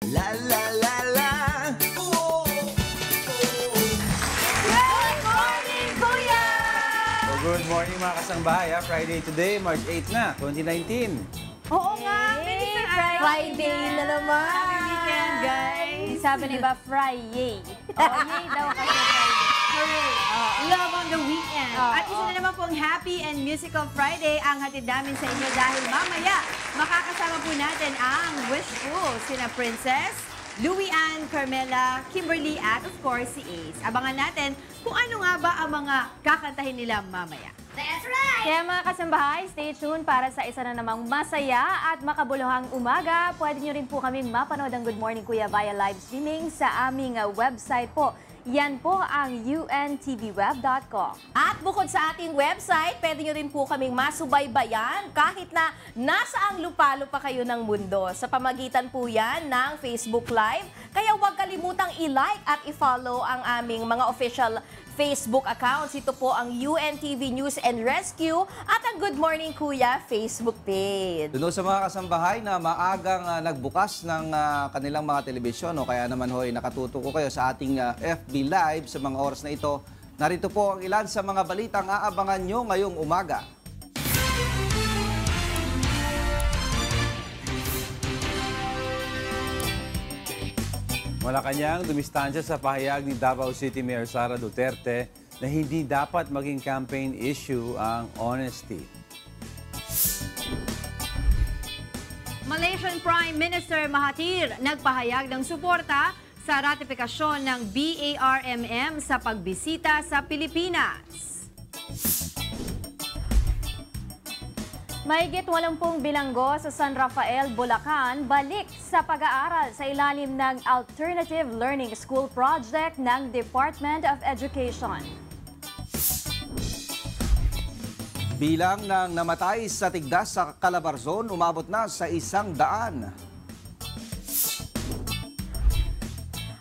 La la la la. Good morning, Kuya! Good morning mga kasangbahay. Friday today, March 8 na, 2019. Oo nga, Friday na naman. Happy weekend, guys. Sabi na iba, Friday. Yay daw kasi Friday. Hooray! Love on the weekend. At isa na naman pong happy and musical Friday ang hatid namin sa inyo dahil mamaya makakasama po natin ang Wishful, sina Princess, Louie Ann, Carmela, Kimberly at of course si Ace. Abangan natin kung ano nga ba ang mga kakantahin nila mamaya. That's right! Kaya mga kasambahay, stay tuned para sa isa na namang masaya at makabuluhang umaga. Pwede nyo rin po kami mapanood ang Good Morning Kuya via live streaming sa aming website po. Yan po ang untvweb.com. At bukod sa ating website, pwede nyo rin po kaming masubaybayan kahit na nasa ang lupalo pa kayo ng mundo. Sa pamagitan po yan ng Facebook Live. Kaya huwag kalimutang i-like at i-follow ang aming mga official Facebook accounts. Ito po ang UNTV News and Rescue at ang Good Morning Kuya Facebook page. Doon sa mga kasambahay na maagang nagbukas ng kanilang mga telebisyon o kaya naman hoy nakatuto ko kayo sa ating FB Live sa mga oras na ito. Narito po ang ilan sa mga balitang aabangan nyo ngayong umaga. Malacanang dumistansya sa pahayag ni Davao City Mayor Sara Duterte na hindi dapat maging campaign issue ang honesty. Malaysian Prime Minister Mahathir nagpahayag ng suporta sa ratifikasyon ng BARMM sa pagbisita sa Pilipinas. Mahigit 80 bilanggo sa San Rafael, Bulacan, balik sa pag-aaral sa ilalim ng Alternative Learning School Project ng Department of Education. Bilang ng namatay sa tigdas sa Calabarzon, umabot na sa 100.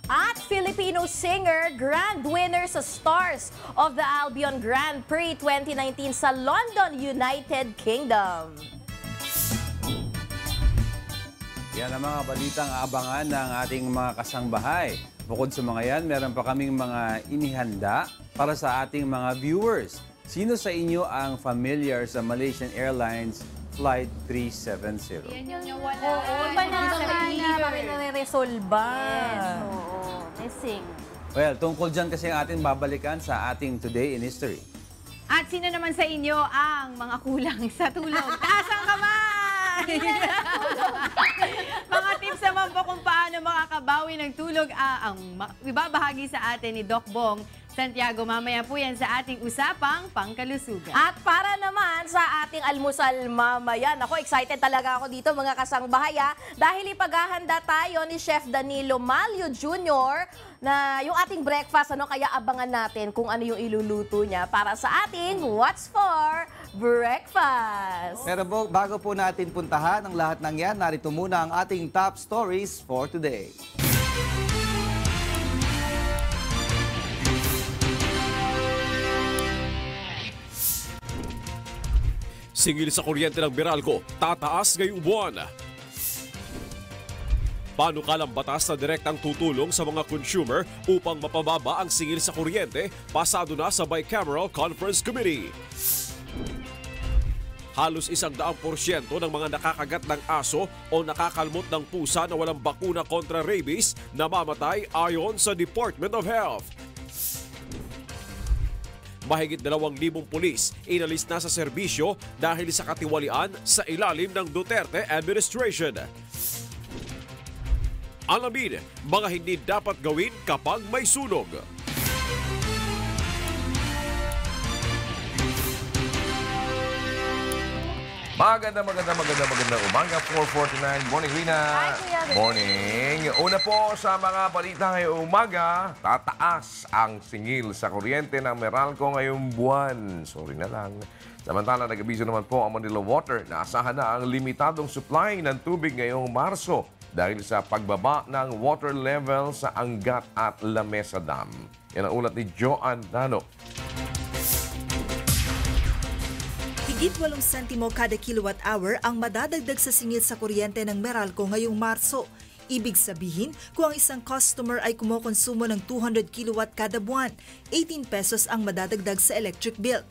At Filipino singer, grand winner sa Stars of the Albion Grand Prix 2019 sa London, United Kingdom. Yan ang mga balitang aabangan ng ating mga kasangbahay. Bukod sa mga yan, meron pa kaming mga inihanda para sa ating mga viewers. Sino sa inyo ang familiar sa Malaysian Airlines Flight 370? Yan yung wala. Oo, iba na Kami nare-resolba. Yes, oo. Missing. Well, tungkol dyan kasi ang ating babalikan sa ating Today in History. At sino naman sa inyo ang mga kulang sa tulog? Taas ang kamay! Mga tips naman po kung paano makakabawi ng tulog ang ibabahagi sa atin ni Doc Bong Santiago. Mamaya po yan sa ating usapang pangkalusugan. At para naman sa ating almusal mamaya, ako excited talaga ako dito mga kasangbahay dahil ipaghahanda tayo ni Chef Danilo Malio Jr. na yung ating breakfast, kaya abangan natin kung ano yung iluluto niya para sa ating What's for Breakfast. Pero bago po natin puntahan ang lahat ng yan, narito muna ang ating top stories for today. Singil sa kuryente ng Meralco, tataas ngayong buwan. Panukalang batas na direktang tutulong sa mga consumer upang mapababa ang singil sa kuryente, pasado na sa Bicameral Conference Committee. Halos 100% ng mga nakakagat ng aso o nakakalmot ng pusa na walang bakuna kontra rabies namamatay ayon sa Department of Health. Mahigit 2,000 pulis inalis na sa serbisyo dahil sa katiwalian sa ilalim ng Duterte administration. Alamin, mga hindi dapat gawin kapag may sunog. Magandang umaga, 4:49. Morning, Rina. Hi, Kuya Vic. Morning. Una po sa mga balita ngayong umaga, tataas ang singil sa kuryente ng Meralco ngayong buwan. Sorry na lang. Samantala, nag-abiso naman po ang Manila Water na asahan na ang limitadong supply ng tubig ngayong Marso dahil sa pagbaba ng water level sa Angat at La Mesa Dam. Yan ang ulat ni Joan Dano. Higit 8 sentimo kada kilowatt hour ang madadagdag sa singil sa kuryente ng Meralco ngayong Marso. Ibig sabihin, kung ang isang customer ay kumokonsumo ng 200 kilowatt kada buwan, 18 pesos ang madadagdag sa electric bill.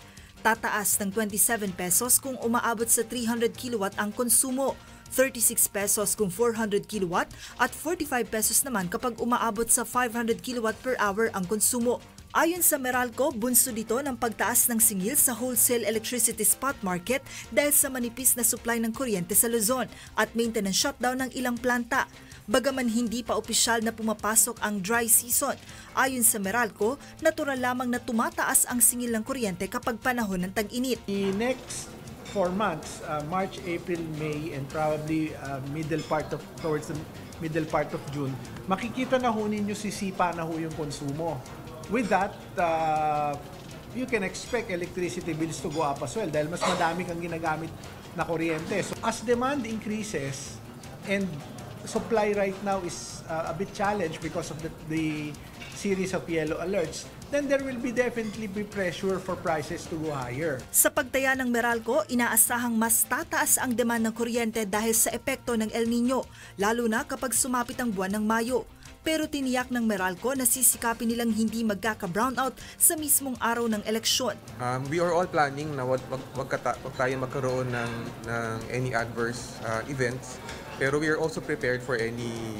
Tataas ng 27 pesos kung umaabot sa 300 kilowatt ang konsumo, 36 pesos kung 400 kilowatt at 45 pesos naman kapag umaabot sa 500 kilowatt per hour ang konsumo. Ayon sa Meralco, bunso dito ng pagtaas ng singil sa wholesale electricity spot market dahil sa manipis na supply ng kuryente sa Luzon at maintenance shutdown ng ilang planta. Bagaman hindi pa opisyal na pumapasok ang dry season, ayon sa Meralco, natural lamang na tumataas ang singil ng kuryente kapag panahon ng tag-init. The next 4 months, March, April, May, and probably towards the middle part of June, makikita na ho ninyo sisipa na ho yung konsumo. With that, you can expect electricity bills to go up as well dahil mas madami kang ginagamit na kuryente. So as demand increases and supply right now is a bit challenged because of the series of yellow alerts, then there will definitely be pressure for prices to go higher. Sa pagtaya ng Meralco, inaasahang mas tataas ang demand ng kuryente dahil sa epekto ng El Nino, lalo na kapag sumapit ang buwan ng Mayo. Pero tiniyak ng Meralco na sisikapin nilang hindi magkaka-brownout sa mismong araw ng eleksyon. We are all planning na wag tayo magkaroon ng any adverse events. Pero we are also prepared for any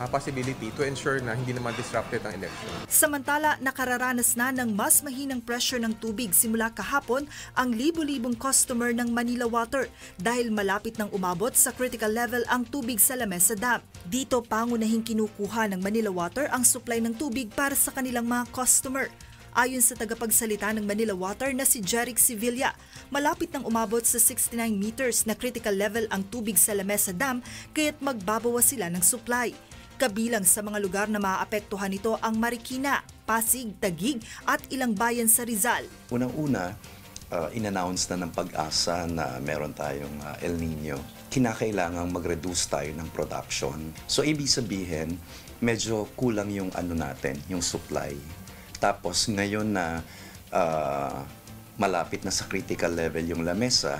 possibility to ensure na hindi naman disrupted ang election. Samantala, nakararanas na ng mas mahinang pressure ng tubig simula kahapon ang libu-libong customer ng Manila Water dahil malapit nang umabot sa critical level ang tubig sa Lamesa Dam. Dito pangunahing kinukuha ng Manila Water ang supply ng tubig para sa kanilang mga customer. Ayon sa tagapagsalita ng Manila Water na si Jeric Sevilla, malapit nang umabot sa 69 meters na critical level ang tubig sa Lamesa Dam kaya't magbabawas sila ng supply. Kabilang sa mga lugar na maaapektuhan nito ang Marikina, Pasig, Taguig at ilang bayan sa Rizal. Unang-una, in-announce na ng Pag-asa na meron tayong El Nino. Kinakailangang mag-reduce tayo ng production. So ibig sabihin, medyo kulang yung yung supply. Tapos ngayon na malapit na sa critical level yung lamesa,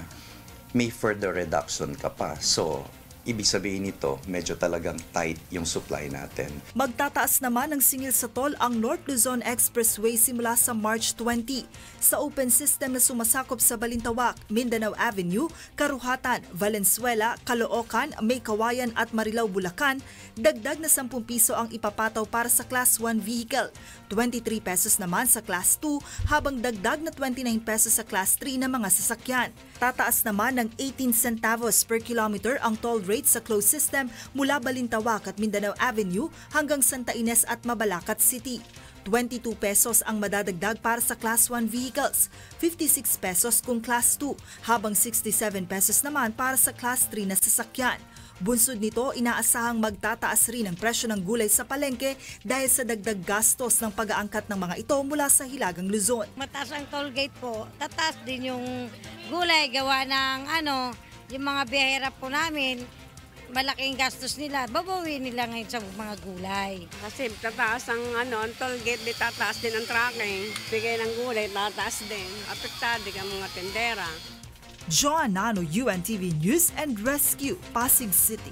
may further reduction ka pa. So ibig sabihin nito, medyo talagang tight yung supply natin. Magtataas naman ng singil sa toll ang North Luzon Expressway simula sa March 20. Sa open system na sumasakop sa Balintawak, Mindanao Avenue, Karuhatan, Valenzuela, Caloocan, Maykawayan at Marilao, Bulacan, dagdag na 10 piso ang ipapataw para sa Class 1 vehicle, 23 pesos naman sa Class 2, habang dagdag na 29 pesos sa Class 3 na mga sasakyan. Tataas naman ng 18 centavos per kilometer ang toll rate sa closed system mula Balintawak at Mindanao Avenue hanggang Santa Ines at Mabalacat City. 22 pesos ang madadagdag para sa Class 1 vehicles, 56 pesos kung Class 2, habang 67 pesos naman para sa Class 3 na sasakyan. Bunsod nito, inaasahang magtataas rin ang presyo ng gulay sa palengke dahil sa dagdag gastos ng pag-aangkat ng mga ito mula sa Hilagang Luzon. Mataas ang toll gate po, tataas din yung gulay gawa ng yung mga biyahera po namin, malaking gastos nila, babawi nila ngayon sa mga gulay. Kasi tataas ang toll gate, di tataas din ang tracking. Bigay ng gulay, tataas din. Apektado ang mga tendera. John Nano, UNTV News and Rescue, Pasig City.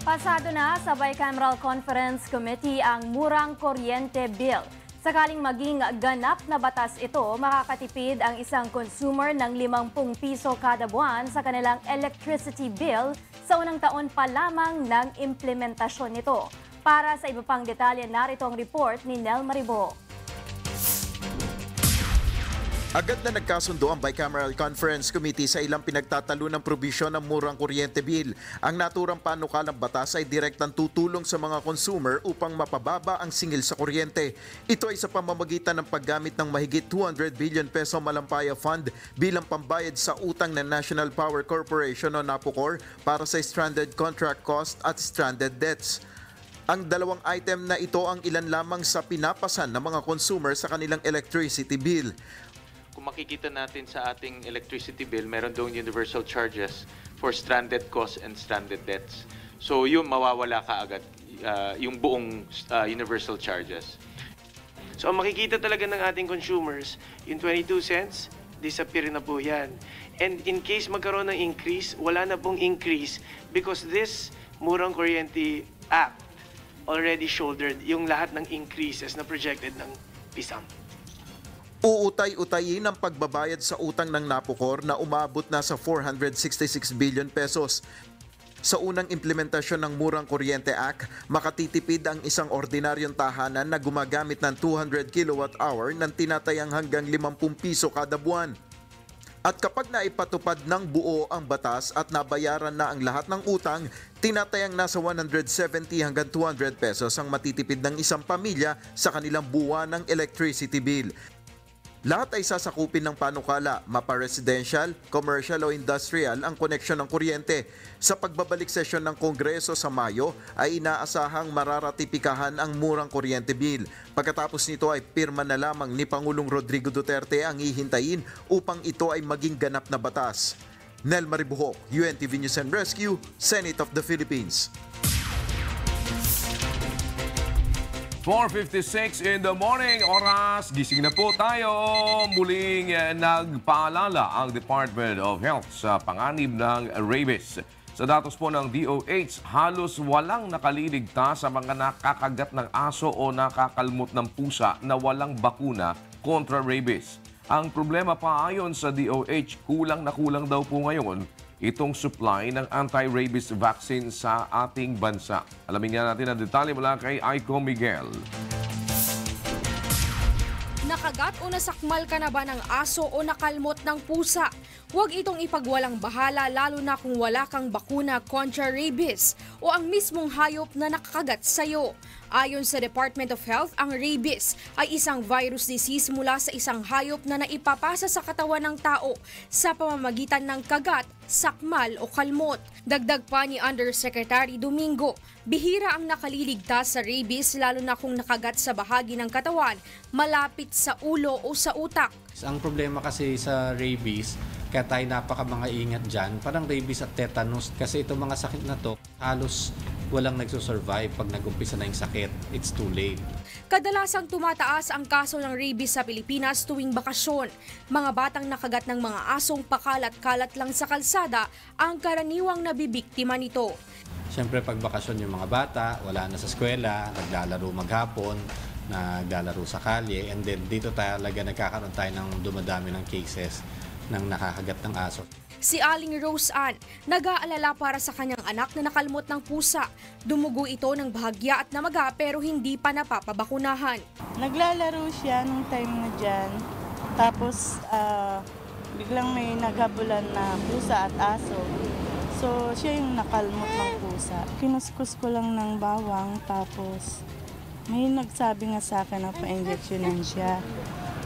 Pasado na sa Bicameral Conference Committee ang Murang Kuryente Bill. Sakaling maging ganap na batas ito, makakatipid ang isang consumer ng 50 piso kada buwan sa kanilang electricity bill sa unang taon pa lamang ng implementasyon nito. Para sa iba pang detalye, narito ang report ni Nel Maribo. Agad na nagkasundo ang Bicameral Conference Committee sa ilang pinagtatalo ng probisyon ng Murang Kuryente Bill. Ang naturang panukalang batas ay direktang tutulong sa mga consumer upang mapababa ang singil sa kuryente. Ito ay sa pamamagitan ng paggamit ng mahigit 200 billion peso Malampaya Fund bilang pambayad sa utang ng National Power Corporation o NAPOCOR para sa stranded contract cost at stranded debts. Ang dalawang item na ito ang ilan lamang sa pinapasan ng mga consumer sa kanilang electricity bill. Kung makikita natin sa ating electricity bill, meron doong universal charges for stranded costs and stranded debts. So yun, mawawala kaagad yung buong universal charges. So ang makikita talaga ng ating consumers, yung 22 cents, disappear na po yan. And in case magkaroon ng increase, wala na pong increase because this Murang Kuryente Act already shouldered yung lahat ng increases na projected ng PISAM. Uutay-utayin ang pagbabayad sa utang ng Napocor na umabot na sa 466 billion pesos. Sa unang implementasyon ng Murang Kuryente Act, makatitipid ang isang ordinaryong tahanan na gumagamit ng 200 kilowatt-hour ng tinatayang hanggang 50 piso kada buwan. At kapag naipatupad ng buo ang batas at nabayaran na ang lahat ng utang, tinatayang nasa 170 hanggang 200 pesos ang matitipid ng isang pamilya sa kanilang buwan ng electricity bill. Lahat ay sasakupin ng panukala, mapa-residential, commercial o industrial ang koneksyon ng kuryente. Sa pagbabalik sesyon ng Kongreso sa Mayo ay inaasahang mararatipikahan ang Murang Kuryente Bill. Pagkatapos nito ay pirma na lamang ni Pangulong Rodrigo Duterte ang hihintayin upang ito ay maging ganap na batas. Nel Maribuhok, UNTV News and Rescue, Senate of the Philippines. 4:56 in the morning, oras, gising na po tayo. Muling nagpaalala ang Department of Health sa panganib ng rabies. Sa datos po ng DOH, halos walang nakaliligtas sa mga nakakagat ng aso o nakakalmot ng pusa na walang bakuna kontra rabies. Ang problema pa ayon sa DOH, kulang na kulang daw po ngayon itong supply ng anti-rabies vaccine sa ating bansa. Alamin nga natin ang detalye mula kay Aiko Miguel. Nakagat o nasakmal ka na ba ng aso o nakalmot ng pusa? Huwag itong ipagwalang bahala lalo na kung wala kang bakuna kontra rabies o ang mismong hayop na nakakagat sa'yo. Ayon sa Department of Health, ang rabies ay isang virus disease mula sa isang hayop na naipapasa sa katawan ng tao sa pamamagitan ng kagat, sakmal o kalmot. Dagdag pa ni Undersecretary Domingo, bihira ang nakaliligtas sa rabies lalo na kung nakagat sa bahagi ng katawan malapit sa ulo o sa utak. Ang problema kasi sa rabies, kaya tayo mga ingat dyan, parang rabies at tetanus. Kasi itong mga sakit na to, halos walang nagsusurvive pag nag-umpisa na yung sakit. It's too late. Kadalasang tumataas ang kaso ng rabies sa Pilipinas tuwing bakasyon. Mga batang nakagat ng mga asong pakalat-kalat lang sa kalsada ang karaniwang nabibiktima nito. Siyempre pag bakasyon yung mga bata, wala na sa eskwela, naglalaro maghapon, naglalaro sa kalye, and then dito talaga nagkakaroon tayo ng dumadami ng cases ng nakakagat ng aso. Si Aling Rose Ann, nag-aalala para sa kanyang anak na nakalmot ng pusa. Dumugo ito ng bahagya at namaga pero hindi pa napapabakunahan. Naglalaro siya nung time na dyan. Tapos biglang may naghabulan na pusa at aso. So siya yung nakalmot ng pusa. Kinuskus ko lang ng bawang tapos may nagsabi nga sa akin na pa-injectionan siya.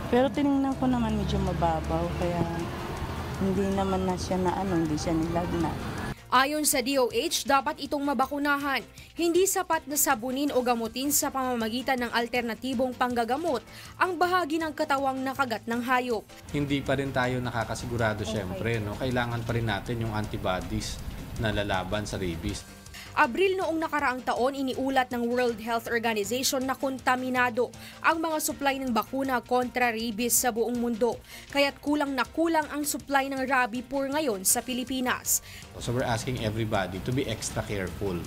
Pero tinignan ko naman medyo mababaw kaya hindi naman na siya hindi siya nilagnat. Ayon sa DOH, dapat itong mabakunahan. Hindi sapat na sabunin o gamutin sa pamamagitan ng alternatibong panggagamot ang bahagi ng katawang nakagat ng hayop. Hindi pa rin tayo nakakasigurado syempre, no? Kailangan pa rin natin yung antibodies na lalaban sa rabies. Abril noong nakaraang taon, iniulat ng World Health Organization na kontaminado ang mga supply ng bakuna kontra rabies sa buong mundo. Kaya't kulang na kulang ang supply ng Rabipur ngayon sa Pilipinas. So we're asking everybody to be extra careful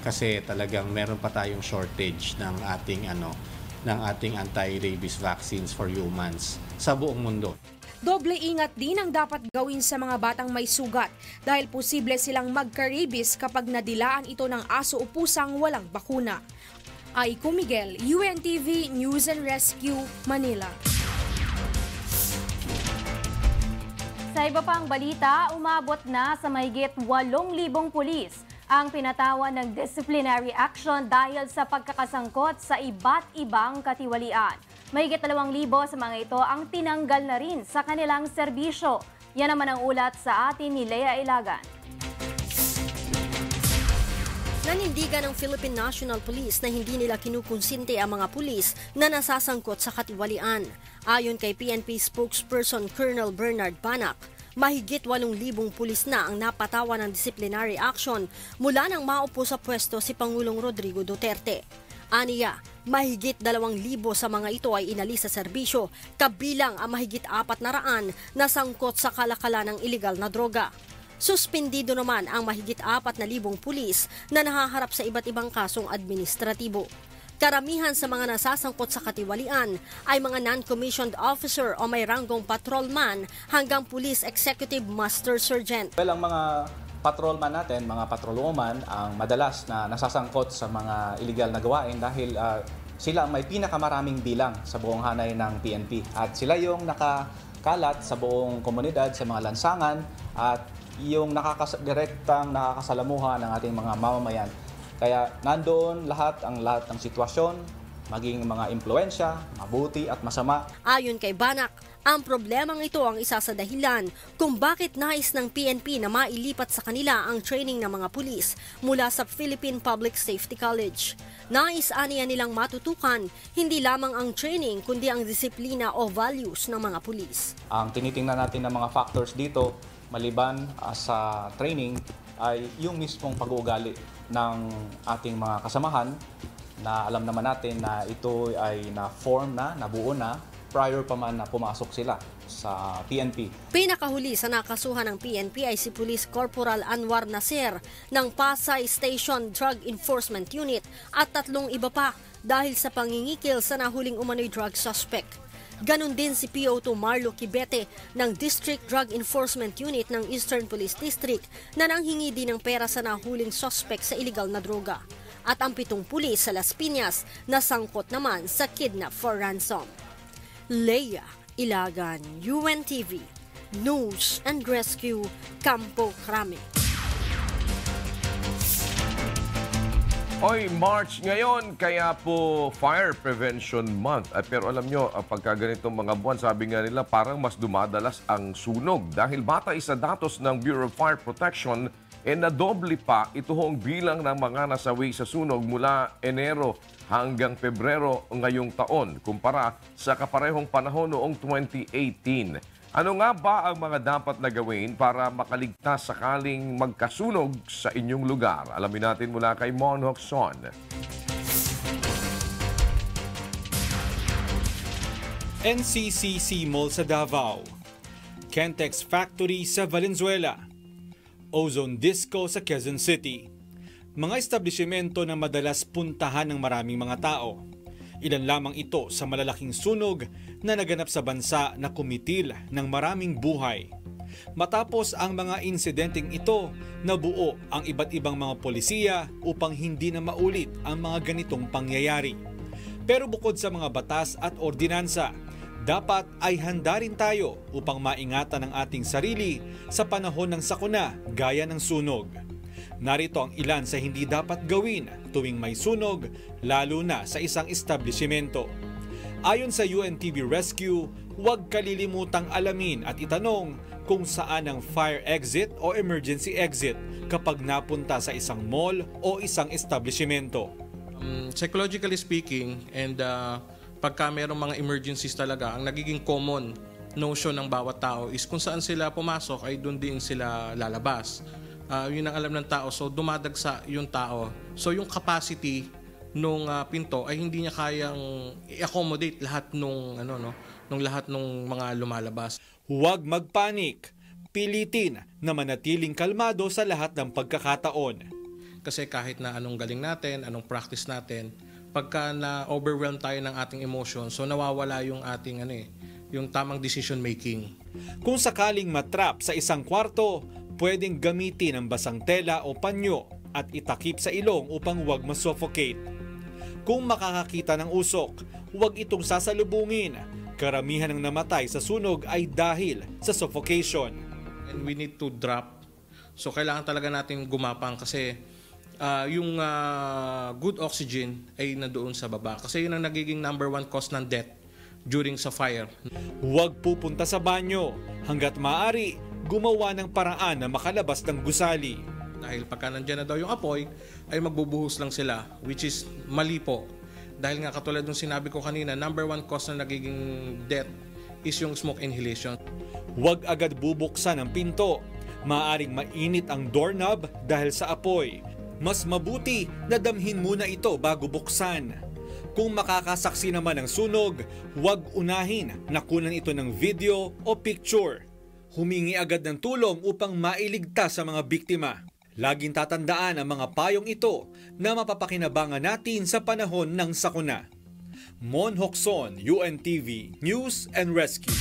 kasi talagang meron pa tayong shortage ng ating anti-rabies vaccines for humans sa buong mundo. Doble ingat din ang dapat gawin sa mga batang may sugat dahil posible silang magka-rabies kapag nadilaan ito ng aso o pusang walang bakuna. Aiko Miguel, UNTV News and Rescue, Manila. Sa iba pang balita, umabot na sa mahigit 8,000 pulis ang pinatawan ng disciplinary action dahil sa pagkakasangkot sa iba't ibang katiwalian. Mahigit 2,000 sa mga ito ang tinanggal na rin sa kanilang serbisyo. Yan naman ang ulat sa atin ni Lea Ilagan. Nanindigan ng Philippine National Police na hindi nila kinukonsinte ang mga pulis na nasasangkot sa katiwalian. Ayon kay PNP spokesperson Colonel Bernard Banak, mahigit 8,000 pulis na ang napatawan ng disciplinary action mula nang maupo sa pwesto si Pangulong Rodrigo Duterte. Aniya, mahigit 2,000 sa mga ito ay inalis sa serbisyo, kabilang ang mahigit 400 na sangkot sa kalakalan ng iligal na droga. Suspendido naman ang mahigit 4,000 pulis na nahaharap sa iba't ibang kasong administratibo. Karamihan sa mga nasasangkot sa katiwalian ay mga non-commissioned officer o may ranggong patrolman hanggang police executive master sergeant. Well, ang mga patrolman natin, mga patrolwoman, ang madalas na nasasangkot sa mga illegal na gawain dahil sila ang may pinakamaraming bilang sa buong hanay ng PNP. At sila yung nakakalat sa buong komunidad, sa mga lansangan at yung direktang nakakasalamuha ng ating mga mamamayan. Kaya nandoon lahat ng sitwasyon, maging mga impluensya, mabuti at masama. Ayon kay Banak, ang problemang ito ang isa sa dahilan kung bakit nais ng PNP na mailipat sa kanila ang training ng mga pulis mula sa Philippine Public Safety College. Nais aniya nilang matutukan hindi lamang ang training kundi ang disiplina o values ng mga pulis. Ang tinitingnan natin ng mga factors dito, maliban sa training, ay yung mismong pag-uugali ng ating mga kasamahan na alam naman natin na ito ay na-form na, nabuo na, prior pa man na pumasok sila sa PNP. Pinakahuli sa nakasuhan ng PNP ay si Police Corporal Anwar Nasir ng Pasay Station Drug Enforcement Unit at 3 iba pa dahil sa pangingikil sa nahuling umano'y drug suspect. Ganon din si PO2 Marlo Kibete ng District Drug Enforcement Unit ng Eastern Police District na nanghingi din ng pera sa nahuling suspect sa illegal na droga. At ang 7 pulis sa Las Piñas na sangkot naman sa kidnap for ransom. Leia Ilagan, UNTV, News and Rescue, Campo Crame. Oy, March ngayon, kaya po Fire Prevention Month. Pero alam nyo, pagka ganitong mga buwan, sabi nga nila, parang mas dumadalas ang sunog. Dahil batay sa datos ng Bureau of Fire Protection, nadoble pa ito hong bilang ng mga nasawi sa sunog mula Enero hanggang Pebrero ngayong taon, kumpara sa kaparehong panahon noong 2018. Ano nga ba ang mga dapat na gawin para makaligtas sakaling magkasunog sa inyong lugar? Alamin natin mula kay Mon Hocson. NCCC Mall sa Davao, Kentex Factory sa Valenzuela, Ozone Disco sa Quezon City. Mga establishmento na madalas puntahan ng maraming mga tao. Ilan lamang ito sa malalaking sunog na naganap sa bansa na kumitil ng maraming buhay. Matapos ang mga insidenteng ito, nabuo ang iba't ibang mga polisiya upang hindi na maulit ang mga ganitong pangyayari. Pero bukod sa mga batas at ordinansa, dapat ay handa rin tayo upang maingatan ang ating sarili sa panahon ng sakuna gaya ng sunog. Narito ang ilan sa hindi dapat gawin tuwing may sunog, lalo na sa isang establishmento. Ayon sa UNTV Rescue, huwag kalilimutang alamin at itanong kung saan ang fire exit o emergency exit kapag napunta sa isang mall o isang establishmento. Psychologically speaking, and pagka mayroong mga emergencies talaga, ang nagiging common notion ng bawat tao is kung saan sila pumasok ay doon din sila lalabas. Yun ang alam ng tao, so dumadagsa yung tao. So yung capacity nung pinto ay hindi niya kayang i-accommodate lahat nung lahat ng mga lumalabas. Huwag magpanik. Pilitin na manatiling kalmado sa lahat ng pagkakataon. Kasi kahit na anong galing natin, anong practice natin, pagka na-overwhelm tayo ng ating emotion, so nawawala yung ating yung tamang decision making. Kung sakaling matrap sa isang kwarto, pwedeng gamitin ang basang tela o panyo at itakip sa ilong upang huwag masuffocate. Kung makakakita ng usok, huwag itong sasalubungin. Karamihan ng namatay sa sunog ay dahil sa suffocation. And we need to drop. So kailangan talaga natin gumapang kasi yung good oxygen ay nandoon sa baba. Kasi yun ang nagiging number 1 cause ng death during sa fire. Huwag pupunta sa banyo. Hanggat maaari, gumawa ng paraan na makalabas ng gusali. Dahil pagka nandyan na daw yung apoy, ay magbubuhos lang sila, which is mali po. Dahil nga katulad ng sinabi ko kanina, number 1 cause na nagiging death is yung smoke inhalation. Huwag agad bubuksan ang pinto. Maaring mainit ang doorknob dahil sa apoy. mas mabuti na damhin muna ito bago buksan. Kung makakasaksi naman ng sunog, huwag unahin na kunan ito ng video o picture. Humingi agad ng tulong upang mailigtas sa mga biktima. Laging tatandaan ang mga payong ito na mapapakinabangan natin sa panahon ng sakuna. Mon Hokson, UNTV News and Rescue.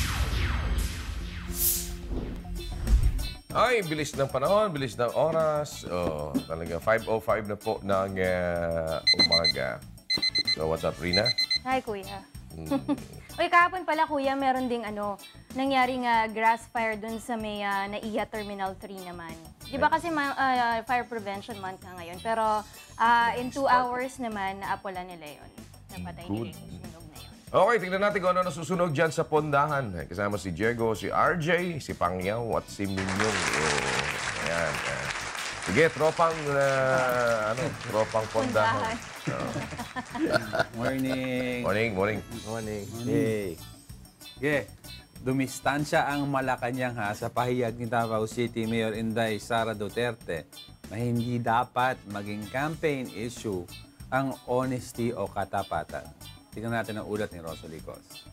Ay, bilis ng panahon, bilis ng oras. Oh, talaga, 5:05 na po ng umaga. So, what's up, Rina? Hi, Kuya. Uy, kahapon pala, Kuya, meron ding nangyaring grass fire dun sa may NAIA Terminal 3 naman. Di ba kasi Fire Prevention Month nga ngayon? Pero in 2 hours naman, naapola nila yun. Napatay nila yung sunog na yun. Okay, tingnan natin kung ano nasusunog dyan sa pondahan. Kasama si Diego, si RJ, si Pangyaw at si Minyong. Oh, ayan. Sige, tropang pondahan. Morning. Morning. Hey. Sige, dumistansya ang Malacanang sa pahayag ni Davao City Mayor Inday Sara Duterte na hindi dapat maging campaign issue ang honesty o katapatan. Tingnan natin ang ulat ni Rosalie Cos.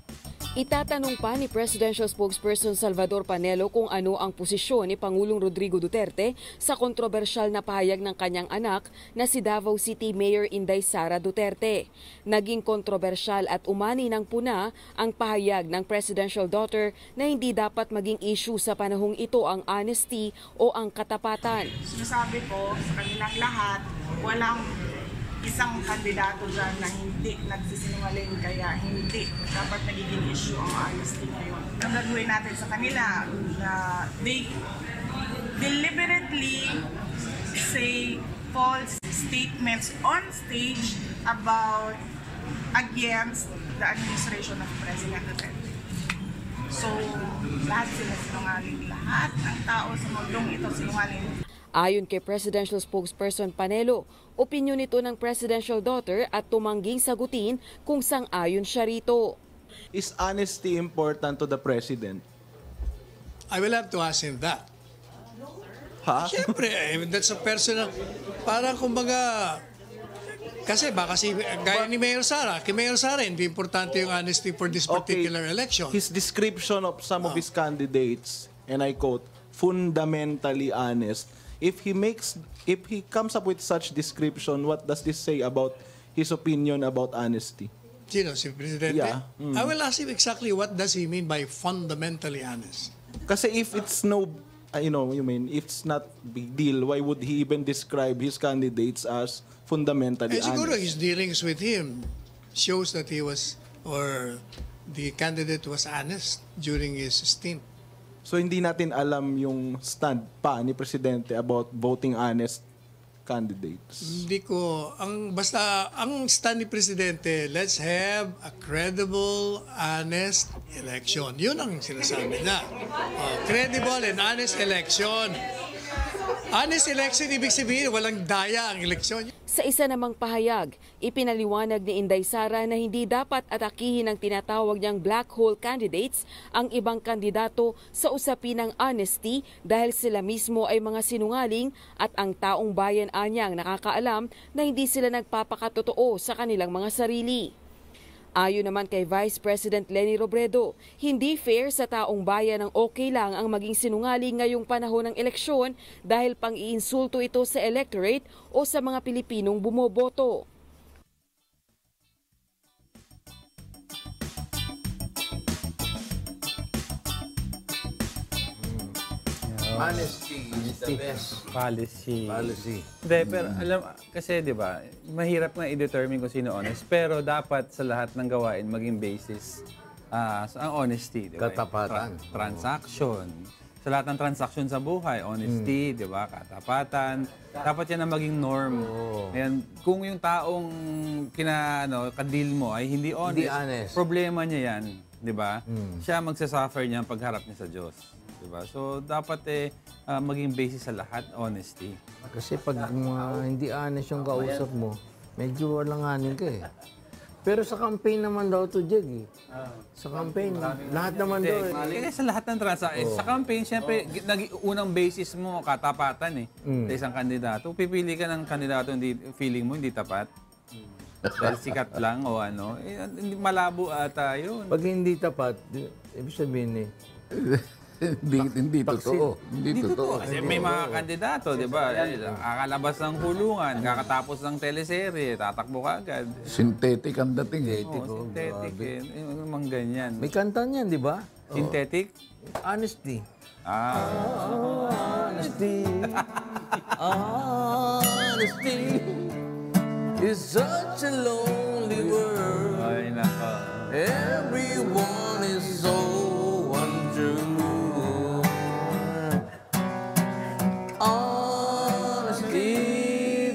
Itatanong pa ni Presidential Spokesperson Salvador Panelo kung ano ang posisyon ni Pangulong Rodrigo Duterte sa kontrobersyal na pahayag ng kanyang anak na si Davao City Mayor Inday Sara Duterte. Naging kontrobersyal at umani ng puna ang pahayag ng presidential daughter na hindi dapat maging issue sa panahong ito ang honesty o ang katapatan. Sinasabi ko sa kanilang lahat, walang isang kandidato dyan na hindi nagsisinungaling, kaya hindi dapat nagiging issue ang honesty ngayon. Ang gagawin natin sa kanila na they deliberately say false statements on stage about against the administration of President Duterte. So, lahat sila sinungaling. Lahat ng tao sa mundong ito sinungaling. Ayon kay Presidential Spokesperson Panelo, opinyon nito ng presidential daughter at tumangging sagutin kung sang-ayon siya rito. Is honesty important to the president? I will have to ask him that. Ha? Siyempre, that's a personal, parang kumbaga, kasi baka gaya ni Mayor Sara, kay Mayor Sara, hindi importante yung honesty for this particular election. His description of some of his candidates, and I quote, fundamentally honest. If he comes up with such description, what does this say about his opinion about honesty? Sino, si Presidente? Yeah. I will ask him exactly what does he mean by fundamentally honest. Kasi if it's if it's not big deal, why would he even describe his candidates as fundamentally honest? Siguro his dealings with him shows that he was, or the candidate was honest during his stint. So hindi natin alam yung stand pa ni Presidente about voting honest candidates. Hindi ko, basta ang stand ni Presidente, let's have a credible, honest election. Yun ang sinasabi niya. Credible and honest election. Honest election, ibig sabihin, walang daya ang eleksyon. Sa isa namang pahayag, ipinaliwanag ni Inday Sara na hindi dapat atakihin ng tinatawag niyang black hole candidates ang ibang kandidato sa usapin ng honesty dahil sila mismo ay mga sinungaling at ang taong bayan anyang nakakaalam na hindi sila nagpapakatotoo sa kanilang mga sarili. Ayon naman kay Vice President Leni Robredo, hindi fair sa taong bayan ang okay lang ang maging sinungaling ngayong panahon ng eleksyon dahil pang-iinsulto ito sa electorate o sa mga Pilipinong bumoboto. Honesty is the best policy. Hindi, pero alam, kasi di ba, mahirap nga i-determine kung sino honest, pero dapat sa lahat ng gawain maging basis ang honesty, di ba? Katapatan. Transaction. Sa lahat ng transaction sa buhay, honesty, di ba? Katapatan. Dapat yan ang maging norm. Ayan, kung yung taong kadil mo ay hindi honest, problema niya yan, di ba? Siya magsasuffer niya ang pagharap niya sa Diyos. Diba? So, dapat maging basis sa lahat, honesty. Kasi pag hindi honest yung kausap mo, medyo alanganin ka eh. Pero sa campaign naman daw to, Jeg, eh. Sa campaign, lahat naman daw. Kaya sa lahat ng sa campaign, siyempre, unang basis mo, katapatan sa isang kandidato. Pipili ka ng kandidato, feeling mo hindi tapat. Dahil sikat lang o ano. Malabo ata yun. Pag hindi tapat, ibig sabihin Hindi totoo. Hindi totoo. Kasi may mga kandidato, di ba? Kakalabas ng kulungan, kakatapos ng teleserye, tatakbo ka agad. Synthetic ang dating. Synthetic eh. Yung ganyan. May kanta niyan, di ba? Synthetic? Honesty. Honesty. Honesty is such a lonely world. Ay, nako. Everyone is so untrue. Honesty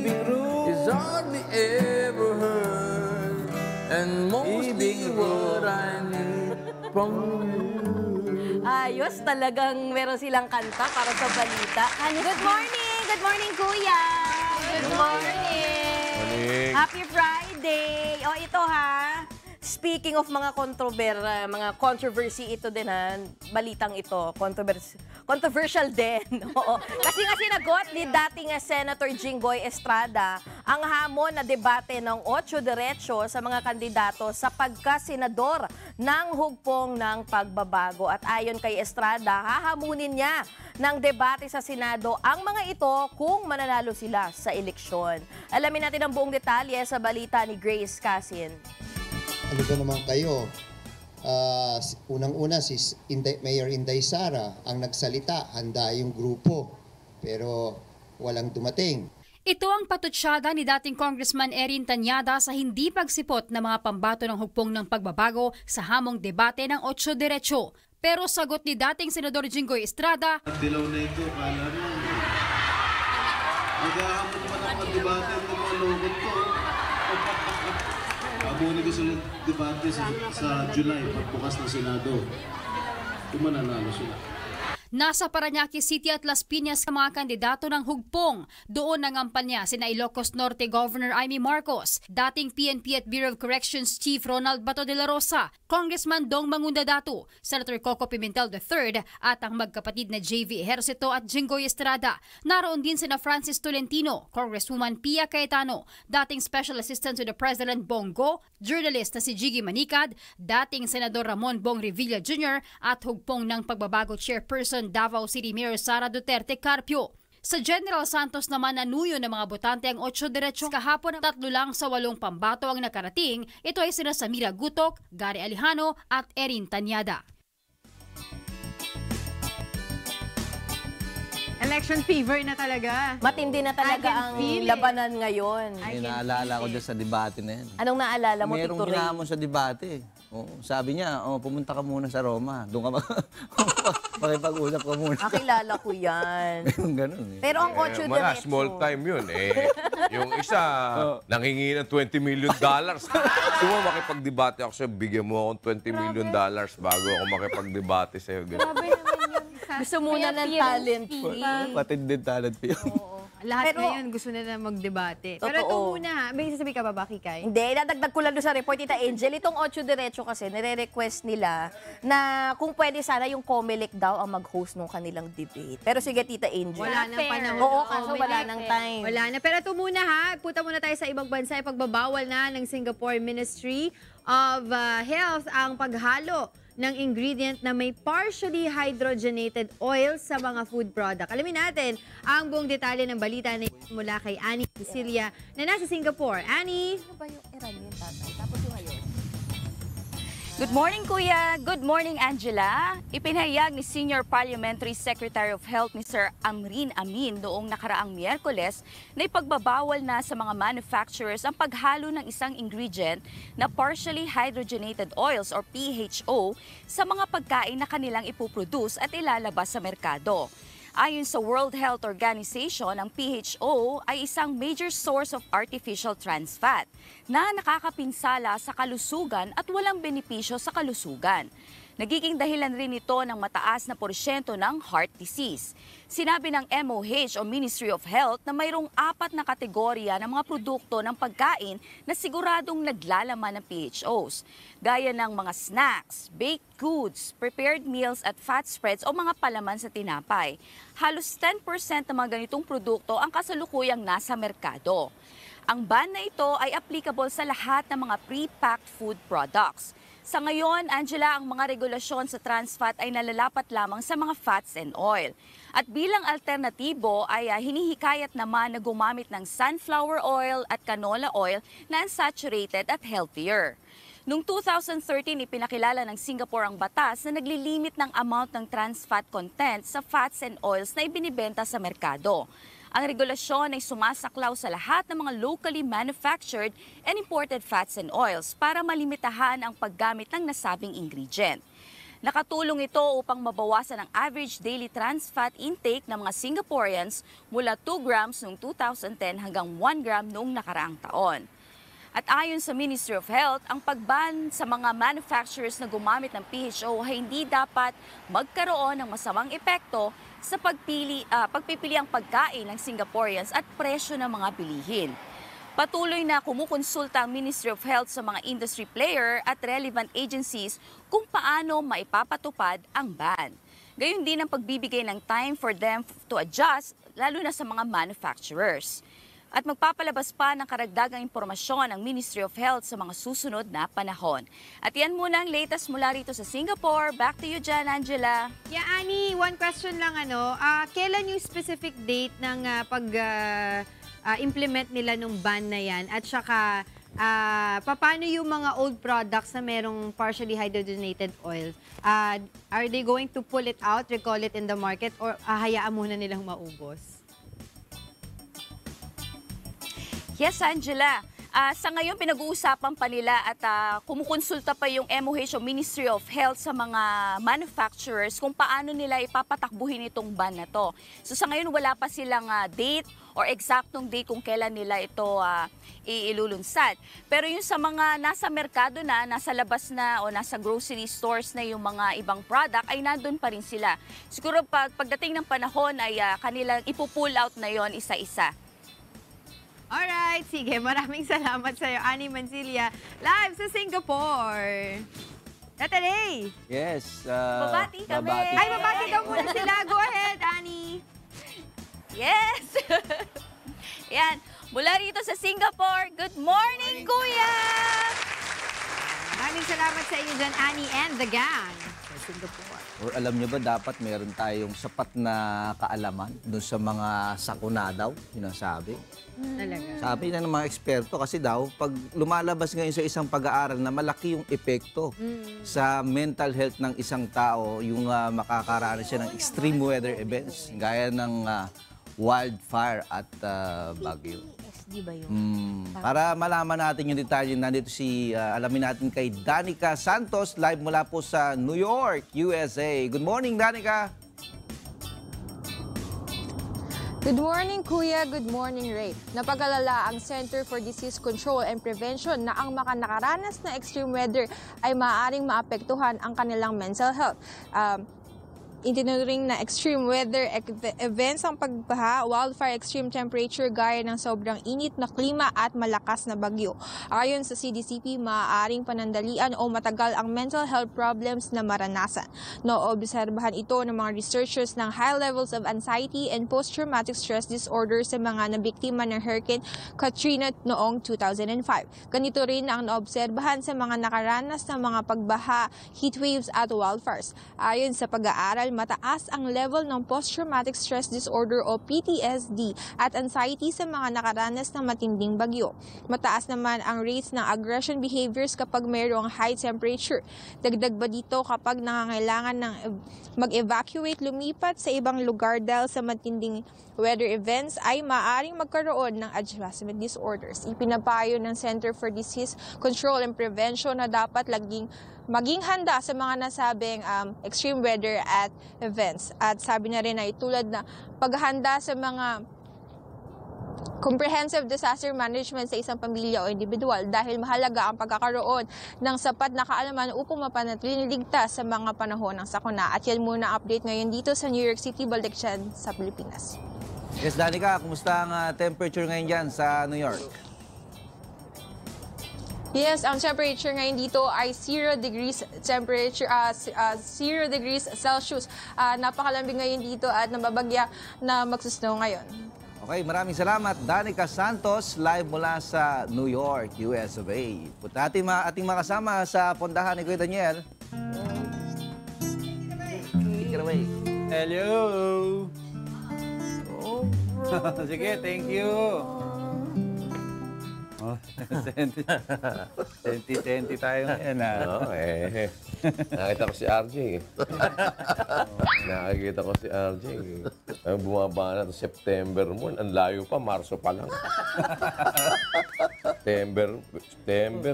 is hardly ever heard, and mostly what I need from you. Ayos, talagang meron silang kanta para sa balita. Good morning! Good morning, Kuya! Good morning! Happy Friday! O ito ha, speaking of mga controversy ito din ha, balitang ito, controversial din. Oo. Kasi nga sinagot ni dating Senator Jinggoy Estrada ang hamon na debate ng 8 diretso sa mga kandidato sa pagka-senador ng hugpong ng pagbabago. At ayon kay Estrada, hahamunin niya ng debate sa Senado ang mga ito kung mananalo sila sa eleksyon. Alamin natin ang buong detalye sa balita ni Grace Casin. Ano ba naman kayo? Unang-una si Mayor Inday Sara ang nagsalita, handa yung grupo, pero walang dumating. Ito ang patutsyada ni dating Congressman Erin Tanyada sa hindi pagsipot ng mga pambato ng hugpong ng pagbabago sa hamong debate ng 8 diretso. Pero sagot ni dating Senador Jinggoy Estrada, dilaw na ito, kala mo. Naghahamon naman ang mag-debate ng mga logot ko. Abunin ko sa debate sa July, pagbukas ng Senado. Kung mananalo sila. Nasa Parañaque City at Las Piñas ang mga kandidato ng hugpong. Doon nangampanya sina Ilocos Norte Governor Amy Marcos, dating PNP at Bureau of Corrections Chief Ronald Bato de la Rosa, Congressman Dong Mangundadato, Senator Coco Pimentel III at ang magkapatid na JV Ejercito at Jinggoy Estrada. Naroon din sina Francis Tolentino, Congresswoman Pia Cayetano, dating Special Assistant to the President Bongo, journalist na si Jiggy Manicad, dating Senador Ramon Bong Revilla Jr. at hugpong ng pagbabago Chairperson Davao City Mayor Sara Duterte Carpio. Sa General Santos naman nanuyo ng mga botante ang 8 diretso. Kahapon 3 lang sa 8 pambato ang nakarating. Ito ay sina Samira Gutok, Gary Alejano at Erin Tanyada. Election fever na talaga. Matindi na talaga ang labanan ngayon. May naalala ko dyan sa debate na yan. Anong naalala mo, Tito Merong Ray? hinamon sa debate. Sabi niya, pumunta ka muna sa Roma. Doon ka makipag-usap ka muna. Kilala ko yan. Ganun eh. Pero ang 8 diretso. Small time yun eh. Yung isa, nangingi ng $20 million. Kung mo makipag-debate ako sa'yo, bigyan mo akong $20 million bago ako makipag-debate sa'yo. Grabe naman yun. Gusto muna ng talent fee. Patindin talent fee. Lahat ngayon gusto na mag-debate. Pero ito muna ha, may sasabi ka ba, Kikay? Hindi, dadagdag ko lang doon sa report, Tita Angel. Itong 8 diretso kasi, nire-request nila na kung pwede sana yung COMELEC daw ang mag-host ng kanilang debate. Pero sige, Tita Angel. Wala nang panahon. Oo, kaso wala nang time. Wala na. Pero ito muna ha, punta muna tayo sa ibang bansa. Pagbabawal na ng Singapore Ministry of Health ang paghalo ng ingredient na may partially hydrogenated oil sa mga food product. Alamin natin ang buong detalye ng balita na mula kay Annie Cecilia na nasa Singapore. Annie? Ano ba yung Iranian tatay? Tapos yung ngayon? Good morning, Kuya. Good morning, Angela. Ipinahayag ni Senior Parliamentary Secretary of Health ni Sir Amrin Amin noong nakaraang Miyerkules na ipagbabawal na sa mga manufacturers ang paghalo ng isang ingredient na partially hydrogenated oils or PHO sa mga pagkain na kanilang ipoproduce at ilalabas sa merkado. Ayon sa World Health Organization, ang PHO ay isang major source of artificial trans fat na nakakapinsala sa kalusugan at walang benepisyo sa kalusugan. Nagiging dahilan rin ito ng mataas na porsyento ng heart disease. Sinabi ng MOH o Ministry of Health na mayroong 4 na kategorya ng mga produkto ng pagkain na siguradong naglalaman ng PHOs, gaya ng mga snacks, baked goods, prepared meals at fat spreads o mga palaman sa tinapay. Halos 10% ng mga ganitong produkto ang kasalukuyang nasa merkado. Ang ban na ito ay applicable sa lahat ng mga pre-packed food products. Sa ngayon, Angela, ang mga regulasyon sa trans fat ay nalalapat lamang sa mga fats and oil. At bilang alternatibo ay hinihikayat naman na gumamit ng sunflower oil at canola oil na unsaturated at healthier. Noong 2013, ipinakilala ng Singapore ang batas na naglilimit ng amount ng trans fat content sa fats and oils na ibinibenta sa merkado. Ang regulasyon ay sumasaklaw sa lahat ng mga locally manufactured and imported fats and oils para malimitahan ang paggamit ng nasabing ingredient. Nakatulong ito upang mabawasan ang average daily trans fat intake ng mga Singaporeans mula 2 grams noong 2010 hanggang 1 gram noong nakaraang taon. At ayon sa Ministry of Health, ang pagban sa mga manufacturers na gumamit ng PHO ay hindi dapat magkaroon ng masamang epekto sa pagpipiliang pagkain ng Singaporeans at presyo ng mga bilihin. Patuloy na kumukonsulta ang Ministry of Health sa mga industry player at relevant agencies kung paano maipapatupad ang ban. Gayon din ang pagbibigay ng time for them to adjust, lalo na sa mga manufacturers. At magpapalabas pa ng karagdagang impormasyon ang Ministry of Health sa mga susunod na panahon. At yan muna ang latest mula rito sa Singapore. Back to you dyan, Angela. Yeah, Annie, one question lang. Kailan yung specific date ng pag-implement nila nung ban na yan? At saka, paano yung mga old products na merong partially hydrogenated oil? Are they going to pull it out, recall it in the market, or hayaan muna nilang maubos? Yes, Angela. Sa ngayon, pinag-uusapan pa nila at kumukonsulta pa yung MOH o Ministry of Health sa mga manufacturers kung paano nila ipapatakbuhin itong ban na to. So sa ngayon, wala pa silang date or eksaktong date kung kailan nila ito ilulunsad. Pero yung sa mga nasa merkado na, nasa labas na o nasa grocery stores na yung mga ibang product, ay nandun pa rin sila. Siguro pagdating ng panahon ay kanilang ipupull out na yon isa-isa. Alright, sige. Maraming salamat sa iyo, Annie Mancilla, live sa Singapore. Tatay! Yes. Babati kami. Ay, babati daw muna sila. Go ahead, Annie. Yes! Yan. Mula rito sa Singapore, good morning, Kuya! Maraming salamat sa inyo dyan, Annie and the gang sa Singapore. Or alam nyo ba, dapat meron tayong sapat na kaalaman doon sa mga sakuna daw, sinasabi. Talaga. Sabi na ng mga eksperto kasi daw, pag lumalabas ngayon sa isang pag-aaral na malaki yung epekto sa mental health ng isang tao, yung makakaranas siya ng extreme weather events, gaya ng wildfire at bagyo. SD ba yun? Para malaman natin yung detalye, nandito alamin natin kay Danica Santos, live mula po sa New York, USA. Good morning, Danica! Good morning, Kuya. Good morning, Ray. Napagalala ang Center for Disease Control and Prevention na ang mga nakaranas na extreme weather ay maaaring maapektuhan ang kanilang mental health. Itinuring na extreme weather events ang pagbaha, wildfire, extreme temperature gaya ng sobrang init na klima at malakas na bagyo. Ayon sa CDCP, maaaring panandalian o matagal ang mental health problems na maranasan. Naobserbahan ito ng mga researchers ng high levels of anxiety and post-traumatic stress disorder sa mga nabiktima ng Hurricane Katrina noong 2005. Ganito rin ang naobserbahan sa mga nakaranas ng mga pagbaha, heatwaves at wildfires. Ayon sa pag-aaral, mataas ang level ng post-traumatic stress disorder o PTSD at anxiety sa mga nakaranas ng matinding bagyo. Mataas naman ang rates ng aggression behaviors kapag mayroong high temperature. Dagdag ba dito kapag nangangailangan ng mag-evacuate, lumipat sa ibang lugar dahil sa matinding weather events ay maaaring magkaroon ng adjustment disorders. Ipinapayo ng Center for Disease Control and Prevention na dapat maging handa sa mga nasabing extreme weather at events. At sabi na rin ay tulad na paghahanda sa mga comprehensive disaster management sa isang pamilya o individual dahil mahalaga ang pagkakaroon ng sapat na kaalaman upang mapanatiling ligtas sa mga panahon ng sakuna. At yan muna ang update ngayon dito sa New York City, balik dyan sa Pilipinas. Yes, Danica, kumusta ang temperature ngayon dyan sa New York? Yes, ang temperature ngayon dito ay 0 degrees temperature, 0 degrees Celsius. Napakalambing ngayon dito at nababagya na magsusnow ngayon. Okay, maraming salamat. Danica Santos, live mula sa New York, US of A. Punta natin ating makasama sa pondahan ni Kuya Daniel. Take it away. Hello! Sige, thank you. Oh, senti tayo ngayon, ha? Oo, nakita ko si RJ. Nakikita ko si RJ. Ay, bumaba na September mo. Ang layo pa, Marso pa lang. September,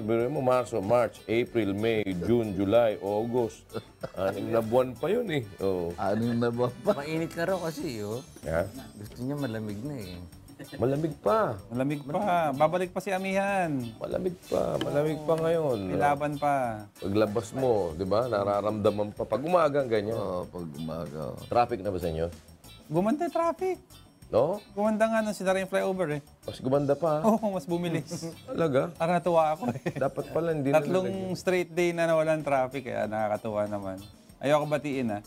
biro mo, March, April, May, June, July, August. 6 na buwan pa yun eh. Oh. 6 na buwan pa. Mainit ka raw kasi, oh. Yeah. Gusto niya malamig na eh. Malamig pa. Malamig pa. Babalik pa si Amihan. Malamig pa ngayon. Ilaban pa. Paglabas mo, di ba? Nararamdaman pa. Pag umaga, ganyan. Oo, pag umaga. Traffic na ba sa inyo? Gumanda yung traffic. No? Gumanda nga nung sinara yung flyover eh. Mas gumanda pa. Oo, mas bumilis. Talaga? Parang natuwa ako eh. Dapat pala hindi Tatlong straight day na nawalan traffic kaya nakakatuwa naman. Ayoko batiin ah.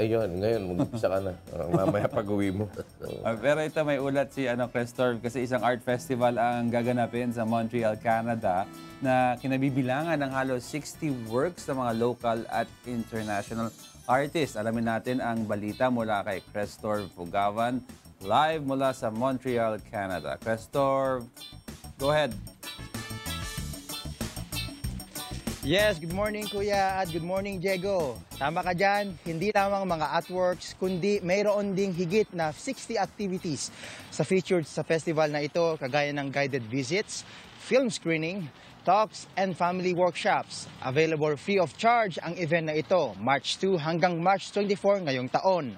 Ayun, ngayon, mag-umpisa ka na. Mamaya pag-uwi mo. Pero ito may ulat si Crestor kasi isang art festival ang gaganapin sa Montreal, Canada na kinabibilangan ng halos 60 works ng mga local at international artists. Alamin natin ang balita mula kay Crestor Fugavan, live mula sa Montreal, Canada. Crestor, go ahead. Yes, good morning Kuya at good morning Diego. Tama ka dyan, hindi lamang mga artworks kundi mayroon ding higit na 60 activities sa featured sa festival na ito kagaya ng guided visits, film screening, talks and family workshops. Available free of charge ang event na ito, March 2 hanggang March 24 ngayong taon.